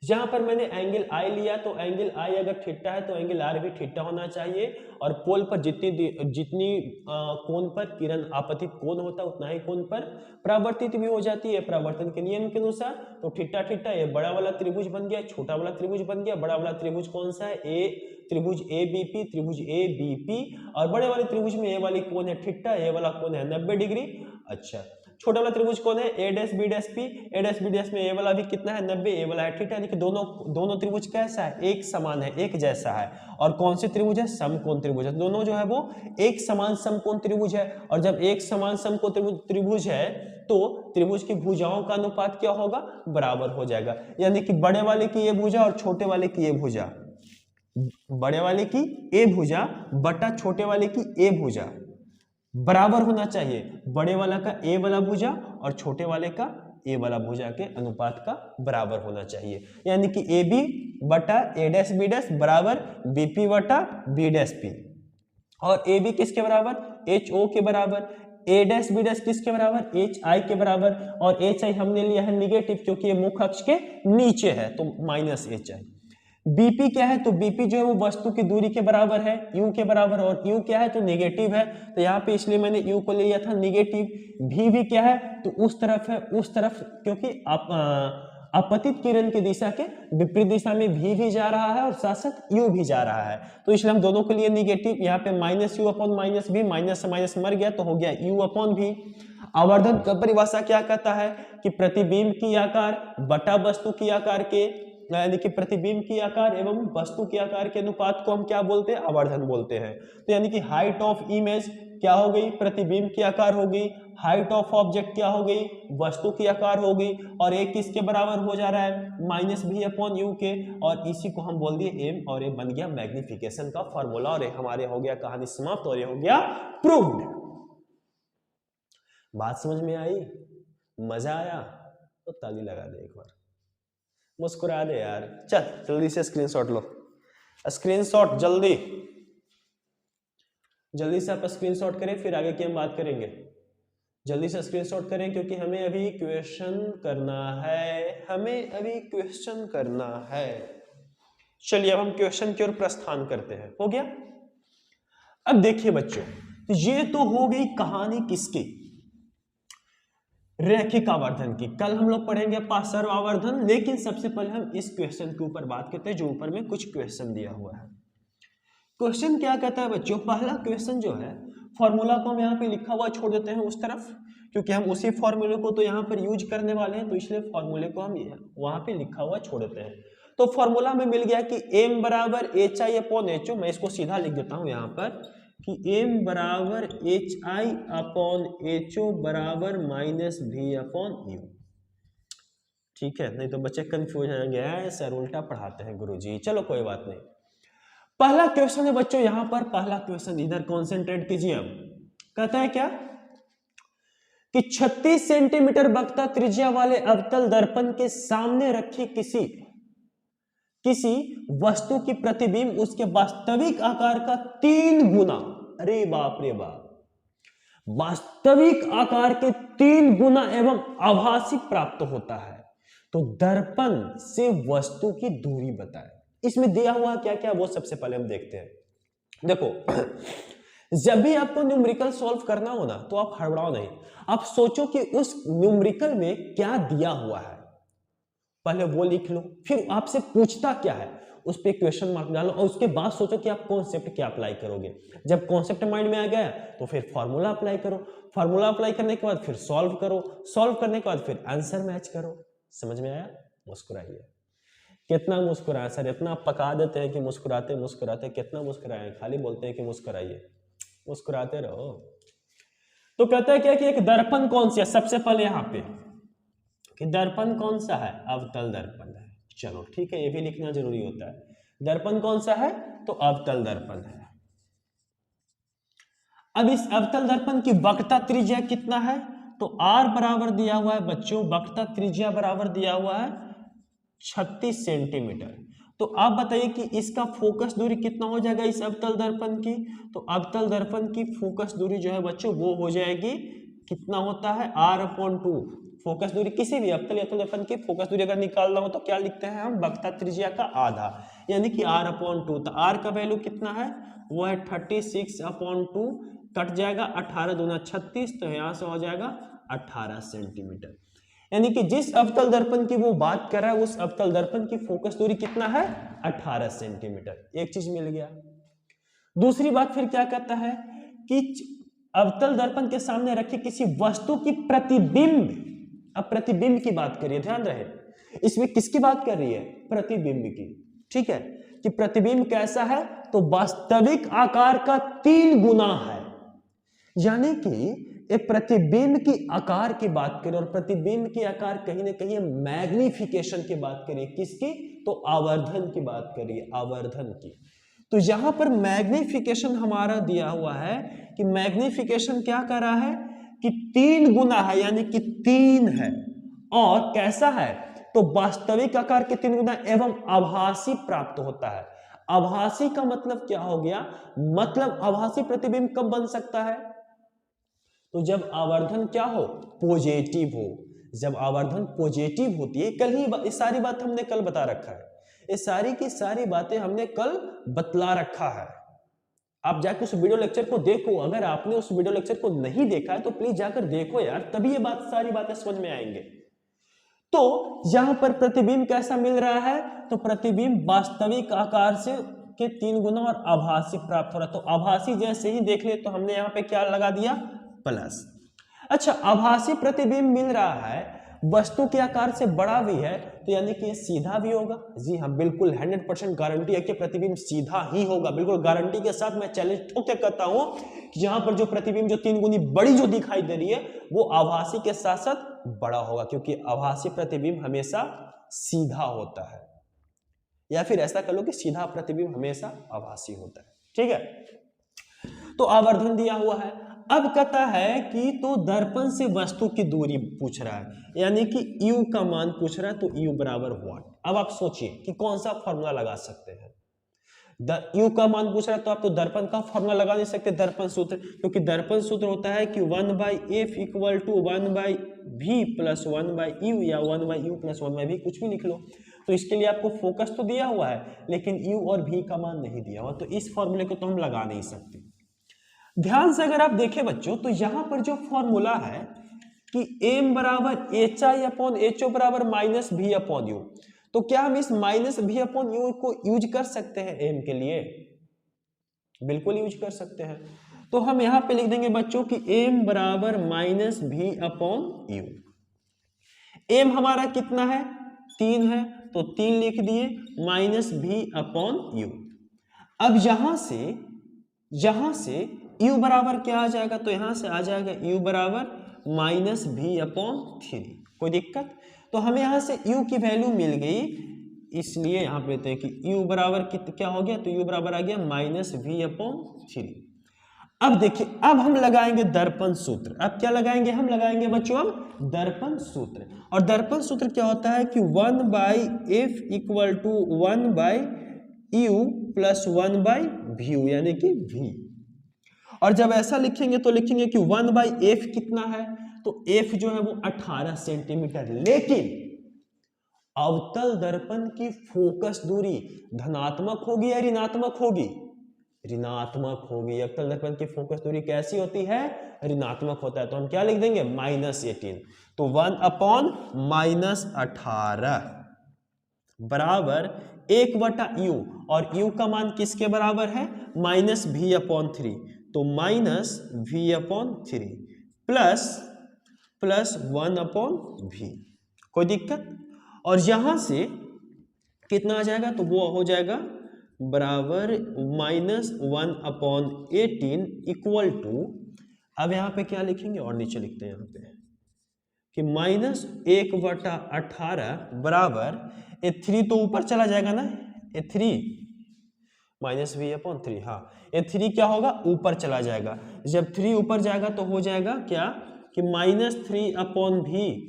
जहां पर मैंने एंगल आई लिया तो एंगल आई अगर थीटा है तो एंगल आर भी थीटा होना चाहिए, और पोल पर जितनी कोण पर किरण आपतित कोण होता है उतना ही कोण पर परावर्तित भी हो जाती है परावर्तन के नियम के अनुसार। तो थीटा थीटा ये बड़ा वाला त्रिभुज बन गया, छोटा वाला त्रिभुज बन गया। बड़ा वाला त्रिभुज कौन सा है? त्रिभुज ए बी पी, त्रिभुज ए बी पी, और बड़े वाले त्रिभुज में ए वाली कोण है थीटा, ए वाला कोण है 90 डिग्री। अच्छा, छोटा वाला त्रिभुज कौन है? ए डैश बी डैश पी, ए डैश बी डैश में ए वाला भी कितना है? 90, ए वाला है थीटा। यानी कि दोनों त्रिभुज कैसा है? एक समान है, एक जैसा है। और कौन से त्रिभुज है? समकोण त्रिभुज है। दोनों जो है वो एक समान समकोण त्रिभुज है, और जब एक समान समकोण त्रिभुज है तो त्रिभुज की भुजाओं का अनुपात क्या होगा? बराबर हो जाएगा। यानी कि बड़े वाले की ये भुजा और छोटे वाले की ये भुजा, बड़े वाले की ए भुजा बटा छोटे वाले की ए भुजा बराबर होना चाहिए। बड़े वाला का ए वाला भुजा और छोटे वाले का ए वाला भुजा के अनुपात का बराबर होना चाहिए। यानी कि ए बी बटा ए डैश बी डैश बराबर बी पी बटा बी डैश पी, और ए बी किसके बराबर? एच ओ के बराबर। ए डैश बी डैश किसके बराबर? एच आई के बराबर, और एच आई हमने लिया है निगेटिव क्योंकि ये मुख्य अक्ष के नीचे है, तो माइनस एच आई। बीपी क्या है? तो बीपी जो है वो वस्तु की दूरी के बराबर है, यू के बराबर, और यू क्या है? तो नेगेटिव है, तो यहाँ पे इसलिए मैंने यू को ले लिया था निगेटिव। भी भी क्या है? तो उस तरफ है, उस तरफ, क्योंकि आपतित किरण की दिशा के विपरीत दिशा में भी जा रहा है और साथ साथ यू भी जा रहा है, तो इसलिए हम दोनों के लिए निगेटिव। यहाँ पे माइनस यू अपॉन माइनस भी, माइनस से माइनस मर गया तो हो गया यू अपॉन भी। आवर्धन का परिभाषा क्या कहता है? कि प्रतिबिंब की आकार बटा वस्तु की आकार के, यानी कि प्रतिबिंब की आकार एवं वस्तु के आकार के अनुपात को हम क्या बोलते हैं? आवर्धन बोलते हैं। तो यानी कि हाइट ऑफ इमेज क्या हो गई? प्रतिबिंब की आकार हो गई। हाइट ऑफ ऑब्जेक्ट क्या हो गई? वस्तु की आकार हो गई, और एक किसके बराबर हो जा रहा है? माइनस भी अपॉन यू के, और इसी को हम बोल दिए एम, और ये बन गया मैग्निफिकेशन का फॉर्मूला, और ये हमारे हो गया कहानी समाप्त, और ये हो गया प्रूव्ड। बात समझ में आई? मजा आया? तो ताली लगा दे एक बार, मुस्कुरा दे यार। चल जल्दी से स्क्रीनशॉट लो, स्क्रीनशॉट जल्दी से आप स्क्रीनशॉट करें, फिर आगे की हम बात करेंगे। जल्दी से स्क्रीनशॉट करें क्योंकि हमें अभी क्वेश्चन करना है, चलिए अब हम क्वेश्चन की ओर प्रस्थान करते हैं। हो गया? अब देखिए बच्चों, ये तो हो गई कहानी किसकी? रैखिक आवर्धन की। कल हम लोग पढ़ेंगे पार्श्व आवर्धन, लेकिन सबसे पहले हम इस क्वेश्चन के ऊपर बात करते हैं जो ऊपर में कुछ क्वेश्चन दिया हुआ है। क्वेश्चन क्या कहता है बच्चों? पहला क्वेश्चन जो है, फॉर्मूला को हम यहाँ पे लिखा हुआ छोड़ देते हैं उस तरफ, क्योंकि हम उसी फॉर्मूले को तो यहाँ पर यूज करने वाले हैं, तो इसलिए फॉर्मूले को हम वहां पे लिखा हुआ छोड़ देते हैं। तो फॉर्मूला में मिल गया कि m बराबर H I upon H O. मैं इसको सीधा लिख देता हूँ यहाँ पर कि m बराबर H I upon H O बराबर माइनस भी अपॉन यू। ठीक है, नहीं तो बच्चे कंफ्यूज हो जाएंगे, सर उल्टा पढ़ाते हैं गुरुजी। चलो कोई बात नहीं। पहला क्वेश्चन है बच्चों, यहां पर पहला क्वेश्चन इधर कॉन्सेंट्रेट कीजिए। अब कहता है क्या कि 36 सेंटीमीटर वक्रता त्रिज्या वाले अवतल दर्पण के सामने रखी किसी वस्तु की प्रतिबिंब उसके वास्तविक आकार का 3 गुना, अरे बाप रे बाप, वास्तविक आकार के 3 गुना एवं आभासी प्राप्त होता है, तो दर्पण से वस्तु की दूरी बताए। इसमें दिया हुआ क्या क्या, वो सबसे पहले हम देखते हैं। देखो, जब भी आपको न्यूमेरिकल सॉल्व करना हो ना, तो आप हड़बड़ाओ नहीं, आप सोचो कि उस न्यूमेरिकल में क्या दिया हुआ है, पहले वो लिख लो, फिर आपसे पूछता क्या है उस पर क्वेश्चन मार्क डालो, और उसके बाद सोचो कि आप कॉन्सेप्ट क्या अप्लाई करोगे। जब कॉन्सेप्ट माइंड में आ गया तो फिर फॉर्मूला अप्लाई करो, फॉर्मूला अप्लाई करने के बाद फिर सॉल्व करो, सॉल्व करने के बाद फिर आंसर मैच करो। समझ में आया? मुस्कुराइए। कितना मुस्कुराए सर, इतना पका देते हैं कि मुस्कुराते मुस्कुराते, कितना मुस्कुराए, खाली बोलते हैं कि मुस्कुराइए, मुस्कुराते रहो। तो कहता है क्या कि एक दर्पण कौन सा है, सबसे पहले यहाँ पे कि दर्पण कौन सा है, अवतल दर्पण है। चलो ठीक है, ये भी लिखना जरूरी होता है। दर्पण कौन सा है, तो अवतल दर्पण है। अब इस अवतल दर्पण की वक्रता त्रिज्या कितना है, तो r बराबर दिया हुआ है बच्चों, वक्रता त्रिज्या बराबर दिया हुआ है 36 सेंटीमीटर। तो आप बताइए कि इसका फोकस दूरी कितना हो जाएगा इस अवतल दर्पण की, तो अवतल दर्पण की फोकस दूरी जो है बच्चों वो हो जाएगी कितना होता है r/2। फोकस दूरी किसी भी अवतल या अतल दर्पण की फोकस दूरी अगर निकालना हो तो क्या लिखते हैं हम, वक्रता त्रिज्या का आधा, यानी कि r/2। तो r का वैल्यू कितना है, वो है 36/2, कट जाएगा 18 दूना 36, तो यहां से हो जाएगा 18 सेंटीमीटर। यानी कि जिस अवतल दर्पण की वो बात कर रहा है उस अवतल दर्पण की फोकस दूरी कितना है, 18 सेंटीमीटर। एक चीज मिल गया। दूसरी बात फिर क्या कहता है कि अवतल दर्पण के सामने रखी किसी वस्तु की प्रतिबिंब, अब प्रतिबिंब की बात करिए, ध्यान रहे इसमें किसकी बात कर रही है, प्रतिबिंब की, ठीक है, कि प्रतिबिंब कैसा है, तो वास्तविक आकार का 3 गुना है। यानी कि एक प्रतिबिंब की आकार की बात करें और प्रतिबिंब की आकार कहीं ना कहीं मैग्निफिकेशन की बात करिए, किसकी, तो आवर्धन की बात करिए, आवर्धन की। तो यहां पर मैग्निफिकेशन हमारा दिया हुआ है कि मैग्निफिकेशन क्या कर रहा है कि 3 गुना है, यानी कि 3 है, और कैसा है, तो वास्तविक आकार के 3 गुना एवं आभासी प्राप्त होता है। आभासी का मतलब क्या हो गया, मतलब आभासी प्रतिबिंब कब बन सकता है, तो जब आवर्धन क्या हो, पॉजिटिव हो। जब आवर्धन पॉजिटिव होती है, कल ही ये सारी बात हमने कल बता रखा है, ये सारी की सारी बातें हमने कल बतला रखा है। आप जाकर उस वीडियो लेक्चर को देखो, अगर आपने उस वीडियो लेक्चर को नहीं देखा है तो प्लीज जाकर देखो यार, तभी ये सारी बातें समझ में आएंगे। तो यहां पर प्रतिबिंब कैसा मिल रहा है, तो प्रतिबिंब वास्तविक आकार से के 3 गुना और आभासी प्राप्त हो रहा है। तो आभासी जैसे ही देख ले तो हमने यहाँ पे क्या लगा दिया, प्लस। अच्छा, आभासी प्रतिबिंब मिल रहा है, वस्तु के आकार से बड़ा भी है, तो यानी कि सीधा भी होगा। जी हाँ, बिल्कुल 100% गारंटी है कि प्रतिबिंब सीधा ही होगा, बिल्कुल गारंटी के साथ मैं चैलेंज ठोक के कहता हूं कि यहां पर जो प्रतिबिंब जो 3 गुनी बड़ी जो दिखाई दे रही है वो आभासी के साथ साथ बड़ा होगा, क्योंकि आभासी प्रतिबिंब हमेशा सीधा होता है, या फिर ऐसा कर लो कि सीधा प्रतिबिंब हमेशा आभासी होता है, ठीक है। तो आवर्धन दिया हुआ है। अब कहता है कि तो दर्पण से वस्तु की दूरी पूछ रहा है, यानी कि u का मान पूछ रहा है, तो u बराबर व्हाट। अब आप सोचिए कि कौन सा फॉर्मूला लगा सकते हैं, u का मान पूछ रहा है तो आप तो दर्पण का फॉर्मूला लगा नहीं सकते, दर्पण सूत्र, क्योंकि दर्पण सूत्र होता है कि 1/f equal to 1/v plus 1/u, या 1/u प्लस 1/v, कुछ भी लिख लो। तो इसके लिए आपको फोकस तो दिया हुआ है, लेकिन u और v का मान नहीं दिया हुआ, तो इस फॉर्मूले को तो हम लगा नहीं सकते। ध्यान से अगर आप देखें बच्चों, तो यहां पर जो फॉर्मूला है कि m बराबर hi/ho बराबर -v/u, तो क्या हम इस -v/u को यूज कर सकते हैं m के लिए, बिल्कुल यूज कर सकते हैं। तो हम यहां पे लिख देंगे बच्चों कि m बराबर -v/u। m हमारा कितना है, 3 है, तो 3 लिख दिए, -v/u। अब यहां से u बराबर क्या आ जाएगा, तो यहां से आ जाएगा u बराबर -v/3। कोई दिक्कत, तो हमें यहां से u की वैल्यू मिल गई, इसलिए यहां पे लेते हैं कि u बराबर क्या हो गया, तो u बराबर आ गया -v/3। अब देखिए, अब हम लगाएंगे दर्पण सूत्र। अब क्या लगाएंगे, हम लगाएंगे बच्चों हम दर्पण सूत्र। और दर्पण सूत्र क्या होता है कि 1/f equal to 1/u plus 1/v, यानी कि v। और जब ऐसा लिखेंगे तो लिखेंगे कि 1/f कितना है, तो f जो है वो 18 सेंटीमीटर, लेकिन अवतल दर्पण की फोकस दूरी धनात्मक होगी या ऋणात्मक होगी, ऋणात्मक होगी। अवतल दर्पण की फोकस दूरी कैसी होती है, ऋणात्मक होता है, तो हम क्या लिख देंगे, -18। तो 1/-18 बराबर 1/u, और u का मान किसके बराबर है, -v/3, तो -v/3 प्लस 1/v। कोई दिक्कत, और यहां से कितना आ जाएगा, तो वो हो जाएगा बराबर -1/18 इक्वल टू, अब यहां पे क्या लिखेंगे, और नीचे लिखते हैं यहां पे कि -1/18 बराबर, ये 3 तो ऊपर चला जाएगा ना, ये 3 -v/3, हाँ, ये 3 क्या होगा, ऊपर चला जाएगा। जब 3 ऊपर जाएगा तो हो जाएगा क्या कि -3/v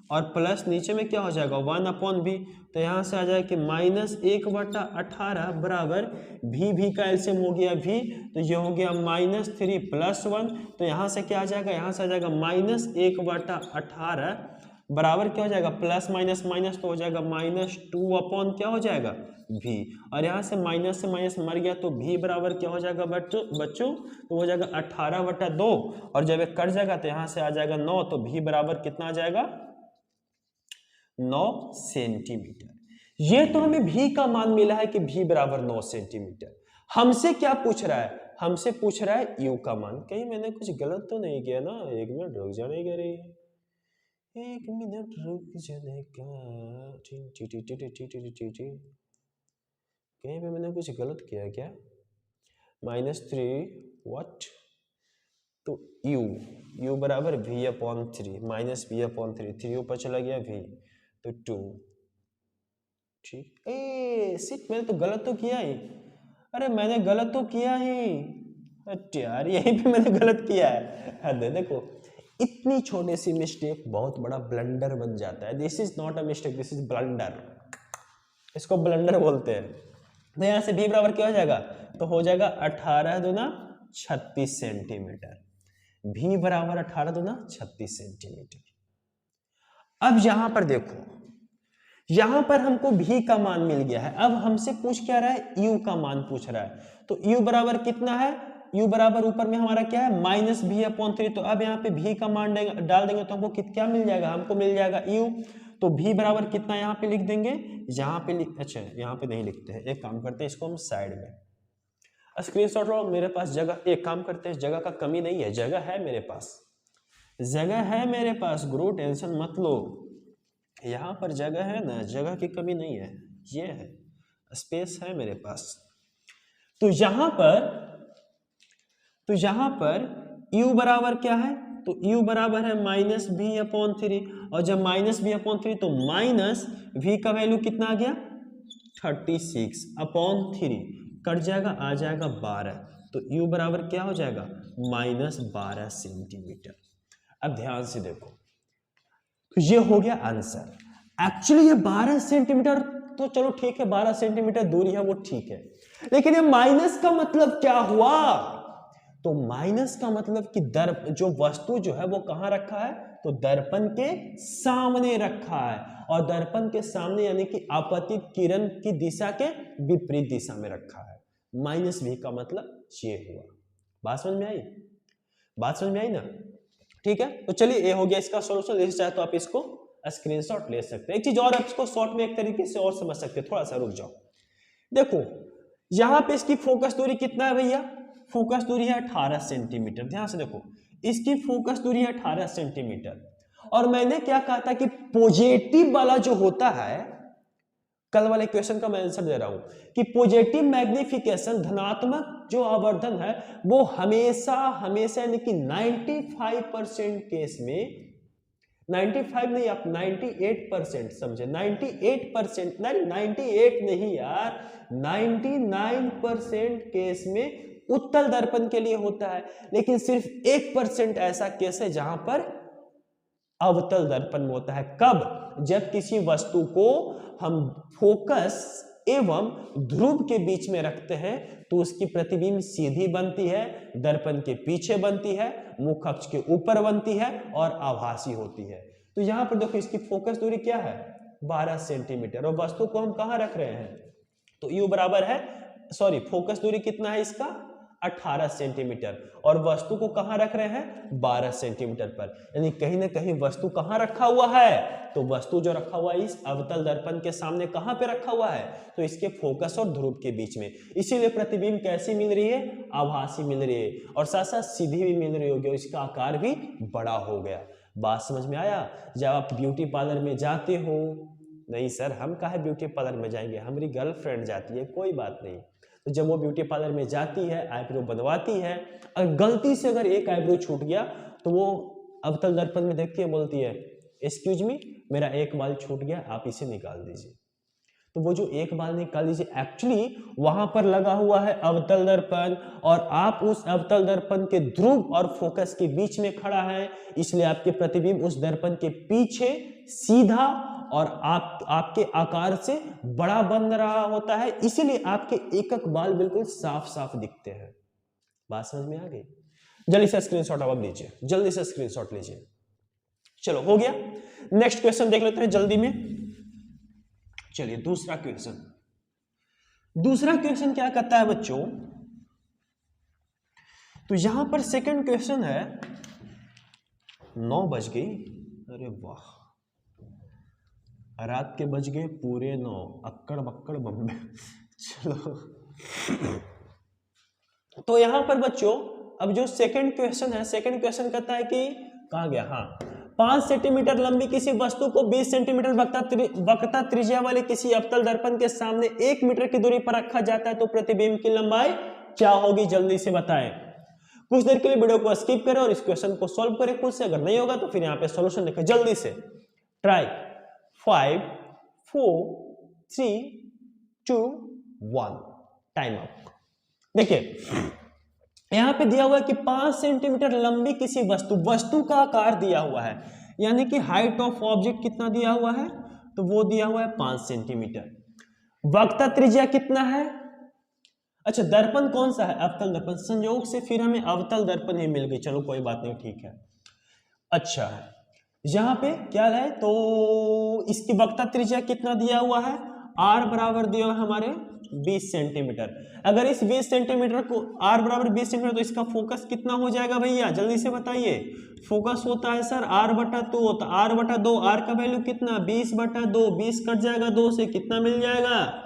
और प्लस नीचे में क्या हो जाएगा 1/v। तो यहाँ से आ जाएगा कि -1/18 बराबर भी का एलसीएम हो गया v, तो ये हो गया -3 + 1। तो यहाँ से क्या आ जाएगा, यहाँ से आ जाएगा -1/18 बराबर क्या हो जाएगा प्लस माइनस माइनस, तो हो जाएगा -2 क्या हो जाएगा v। और यहाँ से माइनस मर गया तो v बराबर क्या हो जाएगा बच्चों, तो हो जाएगा 18/2। और जब एक कट जाएगा तो यहाँ से आ जाएगा 9, तो v बराबर कितना आ जाएगा 9 सेंटीमीटर। ये तो हमें v का मान मिला है कि v बराबर 9 सेंटीमीटर। हमसे क्या पूछ रहा है, हमसे पूछ रहा है u का मान। कहीं मैंने कुछ गलत तो नहीं किया ना? 1 मिनट रुक जाने कह रही है, 1 मिनट रुक जाने का, कहीं पे मैंने कुछ गलत किया क्या? -3 व्हाट, तो u बराबर v/3 -v/3, 3 ऊपर चला गया v, तो 2। ठीक, सिर्फ मैंने तो गलत तो किया ही, अरे मैंने गलत तो किया ही, अरे यार यहीं पे मैंने गलत किया है। देखो इतनी छोटी सी मिस्टेक बहुत बड़ा ब्लंडर बन जाता है। This is not a mistake, this is blunder, इसको ब्लंडर बोलते हैं। तो यहाँ से v बराबर क्या हो जाएगा, तो हो जाएगा 18 दूना 36 सेंटीमीटर। v बराबर 18 दूना 36 सेंटीमीटर। अब यहां पर देखो, यहां पर हमको v का मान मिल गया है। अब हमसे पूछ क्या रहा है, u का मान पूछ रहा है। तो u बराबर कितना है, u बराबर ऊपर में हमारा क्या है -v/3। तो अब यहाँ पे v का मान डाल देंगे तो हमको क्या मिल जाएगा, हमको मिल जाएगा u। तो v बराबर कितना यहाँ पे लिख देंगे, यहाँ पे अच्छा यहाँ पे नहीं लिखते हैं, एक काम करते हैं इसको हम साइड में स्क्रीनशॉट लो। मेरे पास जगह, एक काम करते हैं, जगह का कमी नहीं है, जगह है मेरे पास, जगह है मेरे पास गुरु, टेंशन मत लो, यहाँ पर जगह है ना, जगह की कमी नहीं है, ये है स्पेस है मेरे पास। तो यहाँ पर u बराबर क्या है, तो u बराबर है -v/3। और जब -v/3 तो -v का वैल्यू कितना आ गया 36/3, कट जाएगा आ जाएगा 12। तो u बराबर क्या हो जाएगा -12 सेंटीमीटर। अब ध्यान से देखो, तो ये हो गया आंसर। एक्चुअली ये 12 सेंटीमीटर तो चलो ठीक है, 12 सेंटीमीटर दूरी है वो ठीक है, लेकिन ये माइनस का मतलब क्या हुआ, तो माइनस का मतलब कि जो वस्तु जो है वो कहां रखा है, तो दर्पण के सामने रखा है। और दर्पण के सामने यानी कि आपतित किरण की दिशा के विपरीत दिशा में रखा है। -v का मतलब ये हुआ। बात समझ में आई, बात समझ में आई ना? ठीक है, तो चलिए ये हो गया इसका सॉल्यूशन। ले चाहे तो आप इसको स्क्रीनशॉट ले सकते हैं। एक चीज और आप इसको शॉर्ट में एक तरीके से और समझ सकते हैं, थोड़ा सा रुक जाओ। देखो यहां पे इसकी फोकस दूरी कितना है भैया, फोकस दूरी है 18 सेंटीमीटर। ध्यान से देखो, इसकी फोकस दूरी है 18 सेंटीमीटर। और मैंने क्या कहा था कि पॉजिटिव वाला जो होता है, कल वाले क्वेश्चन का मैं आंसर दे रहा हूं कि पॉजिटिव मैग्निफिकेशन, धनात्मक जो आवर्धन है वो हमेशा यानी कि 95% केस में, 95 नहीं आप 98% समझे, 98% नहीं, 98 नहीं यार, 99% केस में उत्तल दर्पण के लिए होता है। लेकिन सिर्फ 1% ऐसा केस है जहां पर अवतल दर्पण में होता है। कब, जब किसी वस्तु को हम फोकस एवं ध्रुव के बीच में रखते हैं तो उसकी प्रतिबिंब सीधी बनती है, दर्पण के पीछे बनती है, मुख अक्ष के ऊपर बनती है और आभासी होती है। तो यहां पर देखो इसकी फोकस दूरी क्या है 12 सेंटीमीटर। और वस्तु को हम कहां रख रहे हैं, तो u बराबर है, सॉरी फोकस दूरी कितना है इसका 18 सेंटीमीटर, और वस्तु को कहां रख रहे हैं 12 सेंटीमीटर पर। यानी कहीं ना कहीं वस्तु कहां रखा हुआ है, तो वस्तु जो रखा हुआ है इस अवतल दर्पण के सामने कहां पे रखा हुआ है, तो इसके फोकस और ध्रुव के बीच में। इसीलिए प्रतिबिंब कैसी मिल रही है, आभासी मिल रही है, और साथ साथ सीधी भी मिल रही होगी, इसका आकार भी बड़ा हो गया। बात समझ में आया? जब आप ब्यूटी पार्लर में जाते हो, नहीं सर हम काहे ब्यूटी पार्लर में जाएंगे, हमारी गर्लफ्रेंड जाती है, कोई बात नहीं। तो जब वो ब्यूटी पार्लर में जाती है, आईब्रो बनवाती है, अगर गलती से अगर एक आईब्रो छूट गया तो वो अवतल दर्पण में देख के बोलती है एक्सक्यूज मी, मेरा एक बाल छूट गया, आप इसे निकाल दीजिए। तो वो जो एक बाल निकाल लीजिए, एक्चुअली वहां पर लगा हुआ है अवतल दर्पण और आप उस अवतल दर्पण के ध्रुव और फोकस के बीच में खड़ा है, इसलिए आपके प्रतिबिंब उस दर्पण के पीछे सीधा और आपके आकार से बड़ा बन रहा होता है, इसीलिए आपके एकक बाल बिल्कुल साफ साफ दिखते हैं। बात समझ में आ गई? जल्दी से स्क्रीनशॉट आप लीजिए, जल्दी से स्क्रीनशॉट लीजिए। चलो हो गया। नेक्स्ट क्वेश्चन देख लेते हैं जल्दी में। चलिए दूसरा क्वेश्चन, दूसरा क्वेश्चन क्या कहता है बच्चों, तो यहां पर सेकंड क्वेश्चन है, 9 बज गई, अरे वाह, रात के बज गए पूरे 9, अक्कड़ बक्कड़ बम्बे। चलो तो यहां पर बच्चों अब जो सेकंड क्वेश्चन है, सेकंड क्वेश्चन कहता है कि कहां गया, हाँ, 5 सेंटीमीटर लंबी किसी वस्तु को 20 सेंटीमीटर वक्रता त्रिज्या वाले किसी अवतल दर्पण के सामने 1 मीटर की दूरी पर रखा जाता है, तो प्रतिबिंब की लंबाई क्या होगी, जल्दी से बताएं। कुछ देर के लिए वीडियो को स्किप करें और इस क्वेश्चन को सॉल्व करें खुद से, अगर नहीं होगा तो फिर यहाँ पे सॉल्यूशन लिखें जल्दी से। Try 5 4 3 2 1 time up. देखिए यहां पे दिया हुआ है कि 5 सेंटीमीटर लंबी किसी वस्तु का आकार दिया हुआ है, यानी कि हाइट ऑफ ऑब्जेक्ट कितना दिया हुआ है, तो वो दिया हुआ है 5 सेंटीमीटर। वक्रता त्रिज्या कितना है, अच्छा दर्पण कौन सा है, अवतल दर्पण, संयोग से फिर हमें अवतल दर्पण ही मिल गई, चलो कोई बात नहीं, ठीक है। अच्छा यहां पे क्या है, तो इसकी वक्रता त्रिज्या कितना दिया हुआ है, r बराबर दिया हुआ हमारे 20 सेंटीमीटर। अगर इस 20 सेंटीमीटर को r बराबर 20 सेंटीमीटर, तो इसका फोकस कितना हो जाएगा भैया, जल्दी से बताइए। फोकस होता है सर r बटा 2, तो r बटा 2, r का वैल्यू कितना, 20 बटा 2, 20 कट जाएगा 2 से, कितना मिल जाएगा,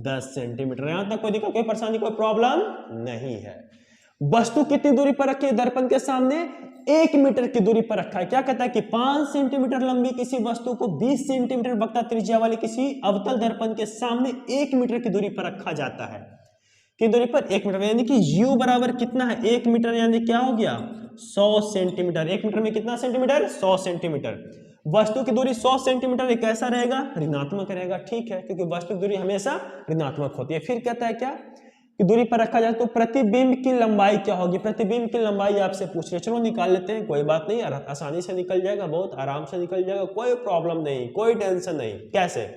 10 सेंटीमीटर। यहां तक कोई दिक्कत, कोई परेशानी, कोई प्रॉब्लम नहीं है। वस्तु कितनी दूरी पर रखी है, दर्पण के सामने 1 मीटर की दूरी पर रखा है। क्या कहता है कि 5 सेंटीमीटर लंबी किसी वस्तु को 20 सेंटीमीटर वक्रता त्रिज्या वाले किसी अवतल दर्पण के सामने 1 मीटर की दूरी पर रखा जाता है, की दूरी पर 1 मीटर, यानी कि u बराबर कितना है, 1 मीटर, यानी क्या हो गया 100 सेंटीमीटर। 1 मीटर में कितना सेंटीमीटर, 100 सेंटीमीटर। वस्तु की दूरी 100 सेंटीमीटर कैसा रहेगा, ऋणात्मक रहेगा, ठीक है, क्योंकि वस्तु की दूरी हमेशा ऋणात्मक होती है। फिर कहता है क्या कि दूरी पर रखा जाए तो प्रतिबिंब की लंबाई क्या होगी, प्रतिबिंब की लंबाई आपसे पूछ रहे, चलो निकाल लेते हैं, कोई बात नहीं, आसानी से निकल जाएगा, बहुत आराम से निकल जाएगा, कोई प्रॉब्लम नहीं, कोई टेंशन नहीं। कैसे,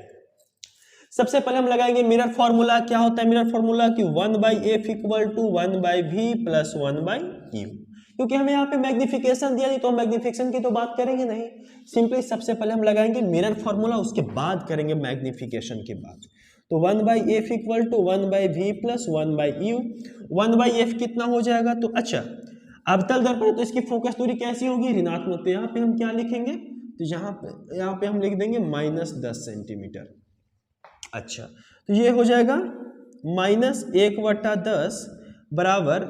सबसे पहले हम लगाएंगे मिरर फॉर्मूला। क्या होता है मिरर फॉर्मूला, कि 1/f equal to 1/v plus 1/u, क्योंकि हमें यहाँ पे मैग्निफिकेशन दिया नहीं, तो हम मैग्निफिकेशन की तो बात करेंगे नहीं, सिंपली सबसे पहले हम लगाएंगे मिरर फॉर्मूला, उसके बाद करेंगे मैग्निफिकेशन की बात। तो 1/f equal to 1/v plus 1/u, 1/f कितना हो जाएगा, तो अच्छा अवतल दर्पण, तो इसकी फोकस दूरी कैसी होगी, ऋणात्मक, तो यहाँ पे हम क्या लिखेंगे, तो यहाँ पे हम लिख देंगे -10 सेंटीमीटर। अच्छा तो ये हो जाएगा -1/10 बराबर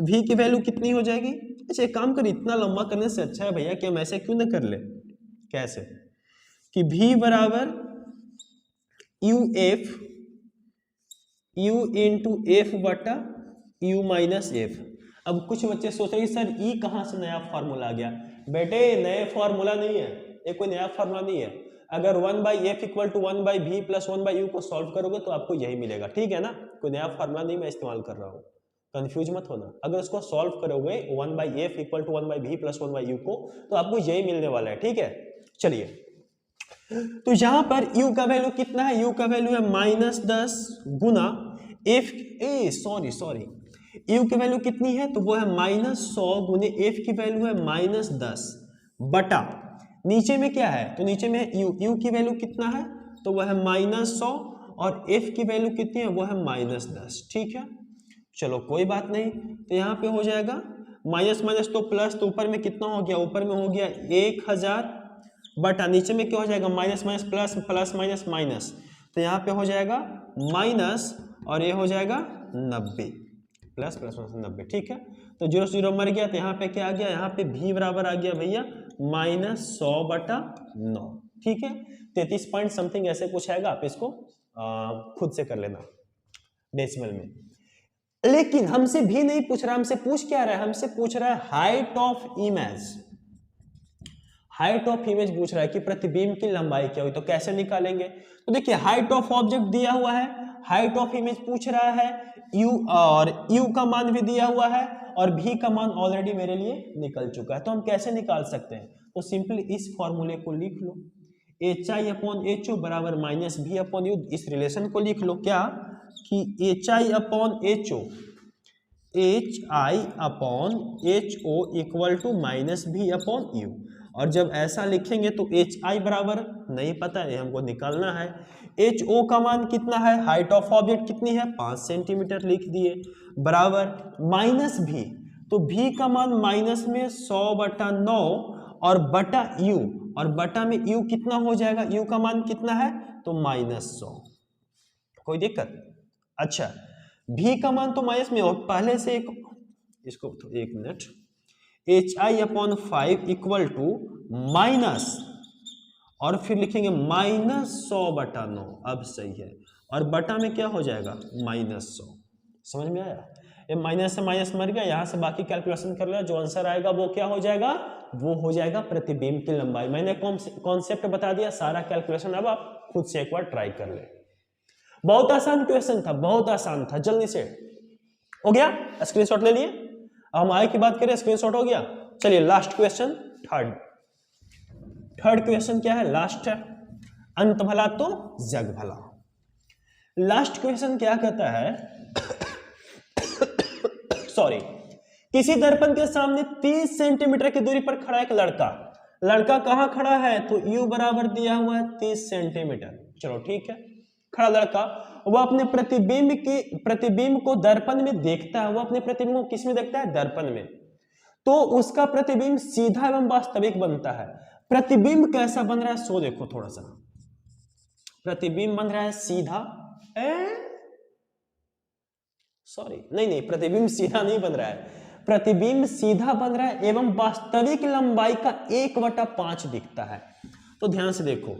v की वैल्यू कितनी हो जाएगी। अच्छा एक काम करिए, इतना लंबा करने से अच्छा है भैया कि हम ऐसे क्यों ना कर ले, कैसे कि v बराबर u इंटू f बटा u माइनस एफ। अब कुछ बच्चे सोच रहे हैं सर ई कहाँ से नया फॉर्मूला आ गया, बेटे नए फॉर्मूला नहीं है, ये कोई नया फॉर्मूला नहीं है। अगर 1/f equal to 1/v plus 1/u को सॉल्व करोगे तो आपको यही मिलेगा, ठीक है ना, कोई नया फॉर्मूला नहीं मैं इस्तेमाल कर रहा हूँ, कंफ्यूज मत होना। अगर उसको सॉल्व करोगे 1/f equal to 1/v plus 1/u को, तो आपको यही मिलने वाला है, ठीक है। चलिए तो यहां पर u का वैल्यू कितना है, u का वैल्यू है -10 गुना f, सॉरी u की वैल्यू कितनी है, तो वो है -100 गुने f की वैल्यू है -10 बटा नीचे में क्या है, तो नीचे में u की वैल्यू कितना है, तो वो है -100 और f की वैल्यू कितनी है, वो है -10, ठीक है। चलो कोई बात नहीं, तो यहाँ पे हो जाएगा माइनस माइनस तो प्लस, तो ऊपर में कितना हो गया, ऊपर में हो गया 1000 बटा नीचे में क्या हो जाएगा minus minus plus, plus minus minus, तो यहाँ पे हो जाएगा माइनस और ये हो जाएगा 90, प्लस प्लस 90, ठीक है। तो 0 से 0 मर गया, तो यहाँ पे क्या आ गया, यहाँ पे v बराबर आ गया भैया -100/9, ठीक है। 33 पॉइंट समथिंग ऐसे कुछ आएगा, आप इसको खुद से कर लेना डेसिमल में। लेकिन हमसे भी नहीं पूछ रहा, हमसे पूछ क्या रहा है, हमसे पूछ रहा है height of image, height of image पूछ रहा है कि प्रतिबिंब की लंबाई क्या हुई, तो कैसे निकालेंगे? तो देखिए हाइट ऑफ ऑब्जेक्ट दिया हुआ है, हाइट ऑफ इमेज पूछ रहा है, u और u का मान भी दिया हुआ है और v का मान ऑलरेडी मेरे लिए निकल चुका है। तो हम कैसे निकाल सकते हैं? तो सिंपली इस फॉर्मूले को लिख लो, HI/HO बराबर -V/U। इस रिलेशन को लिख लो क्या कि HI/HO इक्वल टू -V/U। और जब ऐसा लिखेंगे तो HI बराबर नहीं पता है, हमको निकालना है। HO का मान कितना है, हाइट ऑफ ऑब्जेक्ट कितनी है 5 सेंटीमीटर लिख दिए, बराबर -V, तो V का मान माइनस में 100/9 और बटा U, और बटा में U कितना हो जाएगा, U का मान कितना है तो -100। कोई दिक्कत? अच्छा V का मान तो माइनस में, और पहले से इसको एक minute, HI/5 equal to minus, और फिर लिखेंगे -100/9, अब सही है, और बटा में क्या हो जाएगा -100। समझ में आया? ये माइनस से माइनस मर गया, यहां से बाकी कैलकुलेशन कर लिया, जो आंसर आएगा वो क्या हो जाएगा, वो हो जाएगा प्रतिबिंब की लंबाई। मैंने कॉन्सेप्ट बता दिया, सारा कैलकुलेशन अब आप खुद से एक बार ट्राई कर ले। बहुत आसान क्वेश्चन था, बहुत आसान था, जल्दी से हो गया। स्क्रीनशॉट ले लिए। अब हम आगे की बात करें, स्क्रीनशॉट हो गया। चलिए लास्ट क्वेश्चन, थर्ड क्वेश्चन क्या है, लास्ट है, अंत भला तो जग भला। लास्ट क्वेश्चन क्या कहता है सॉरी, किसी दर्पण के सामने 30 सेंटीमीटर की दूरी पर खड़ा एक लड़का कहां खड़ा है, तो U बराबर दिया हुआ है 30 सेंटीमीटर। चलो ठीक है, खड़ा लड़का, वो अपने प्रतिबिंब को दर्पण में देखता है। वो अपने प्रतिबिंब को किस में देखता है, दर्पण में। तो उसका प्रतिबिंब सीधा एवं वास्तविक बनता है। प्रतिबिंब कैसा बन रहा है सो देखो थोड़ा सा। प्रतिबिंब बन रहा है सीधा, नहीं, प्रतिबिंब सीधा नहीं बन रहा है, प्रतिबिंब सीधा बन रहा है एवं वास्तविक लंबाई का 1/5 दिखता है। तो ध्यान से देखो,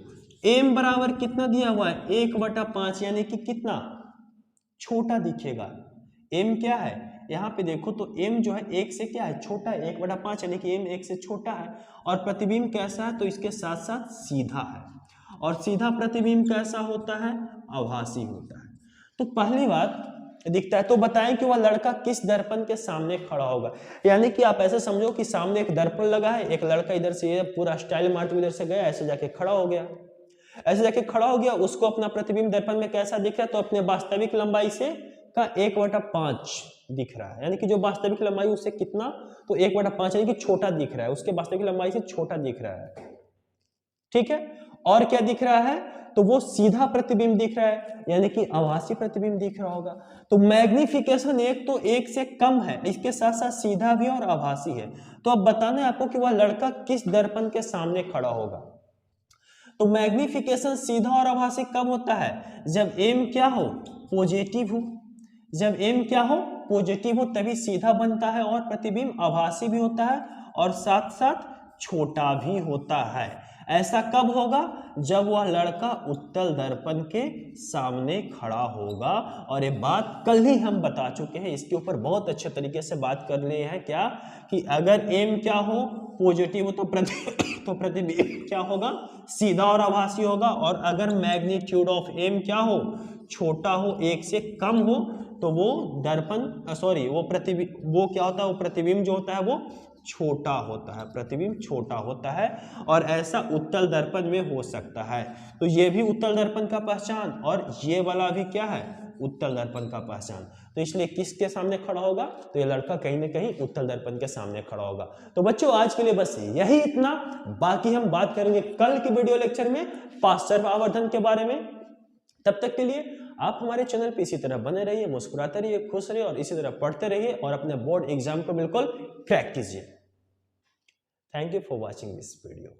m बराबर कितना दिया हुआ है 1/5, यानी कि कितना छोटा दिखेगा। m क्या है यहाँ पे देखो, तो m जो है 1 से क्या है, छोटा है, 1/5 यानी कि m 1 से छोटा है। और प्रतिबिंब कैसा है, तो इसके साथ साथ सीधा है, और सीधा प्रतिबिंब कैसा होता है, आभासी होता है। तो पहली बात दिखता है, तो बताएं कि वह लड़का किस दर्पण के सामने खड़ा होगा। यानी कि आप ऐसे समझो कि सामने एक दर्पण लगा है, एक लड़का इधर से पूरा स्टाइल मारते हुए इधर से गया, ऐसे जाके खड़ा हो गया, उसको अपना प्रतिबिंब दर्पण में कैसा दिख रहा है, तो अपने वास्तविक लंबाई से का 1/5 दिख रहा है। यानी कि जो वास्तविक लंबाई उससे कितना, तो 1/5 यानी कि छोटा दिख रहा है, उसके वास्तविक लंबाई से छोटा दिख रहा है। ठीक है, और क्या दिख रहा है, तो वो सीधा प्रतिबिंब दिख रहा है, यानी कि आभासी प्रतिबिंब दिख रहा होगा। तो मैग्निफिकेशन 1 तो 1 से कम है, इसके साथ साथ सीधा भी और आभासी है। तो अब बताना है आपको कि वह लड़का किस दर्पण के सामने खड़ा होगा। तो मैग्निफिकेशन सीधा और आभासी कब होता है, जब m क्या हो, पॉजिटिव हो। जब m क्या हो, पॉजिटिव हो, तभी सीधा बनता है और प्रतिबिंब आभासी भी होता है और साथ साथ छोटा भी होता है। ऐसा कब होगा, जब वह लड़का उत्तल दर्पण के सामने खड़ा होगा। और ये बात कल ही हम बता चुके हैं, इसके ऊपर बहुत अच्छे तरीके से बात कर लिए हैं, क्या कि अगर m क्या हो, पॉजिटिव हो, तो प्रतिबिंब क्या होगा, सीधा और आभासी होगा। और अगर मैग्नीट्यूड ऑफ m क्या हो, छोटा हो, 1 से कम हो, तो वो दर्पण वो क्या होता है, वो प्रतिबिंब जो होता है वो छोटा होता है, प्रतिबिंब छोटा होता है। और ऐसा उत्तल दर्पण में हो सकता है। तो ये भी उत्तल दर्पण का पहचान, और ये वाला भी क्या है, उत्तल दर्पण का पहचान। तो इसलिए किसके सामने खड़ा होगा, तो ये लड़का कहीं ना कहीं उत्तल दर्पण के सामने खड़ा होगा। तो बच्चों आज के लिए बस यही इतना, बाकी हम बात करेंगे कल की वीडियो लेक्चर में पास्चर आवर्धन के बारे में। तब तक के लिए आप हमारे चैनल पे इसी तरह बने रहिए, मुस्कुराते रहिए, खुश रहिए, और इसी तरह पढ़ते रहिए और अपने बोर्ड एग्जाम को बिल्कुल क्रैक कीजिए। Thank you for watching this video.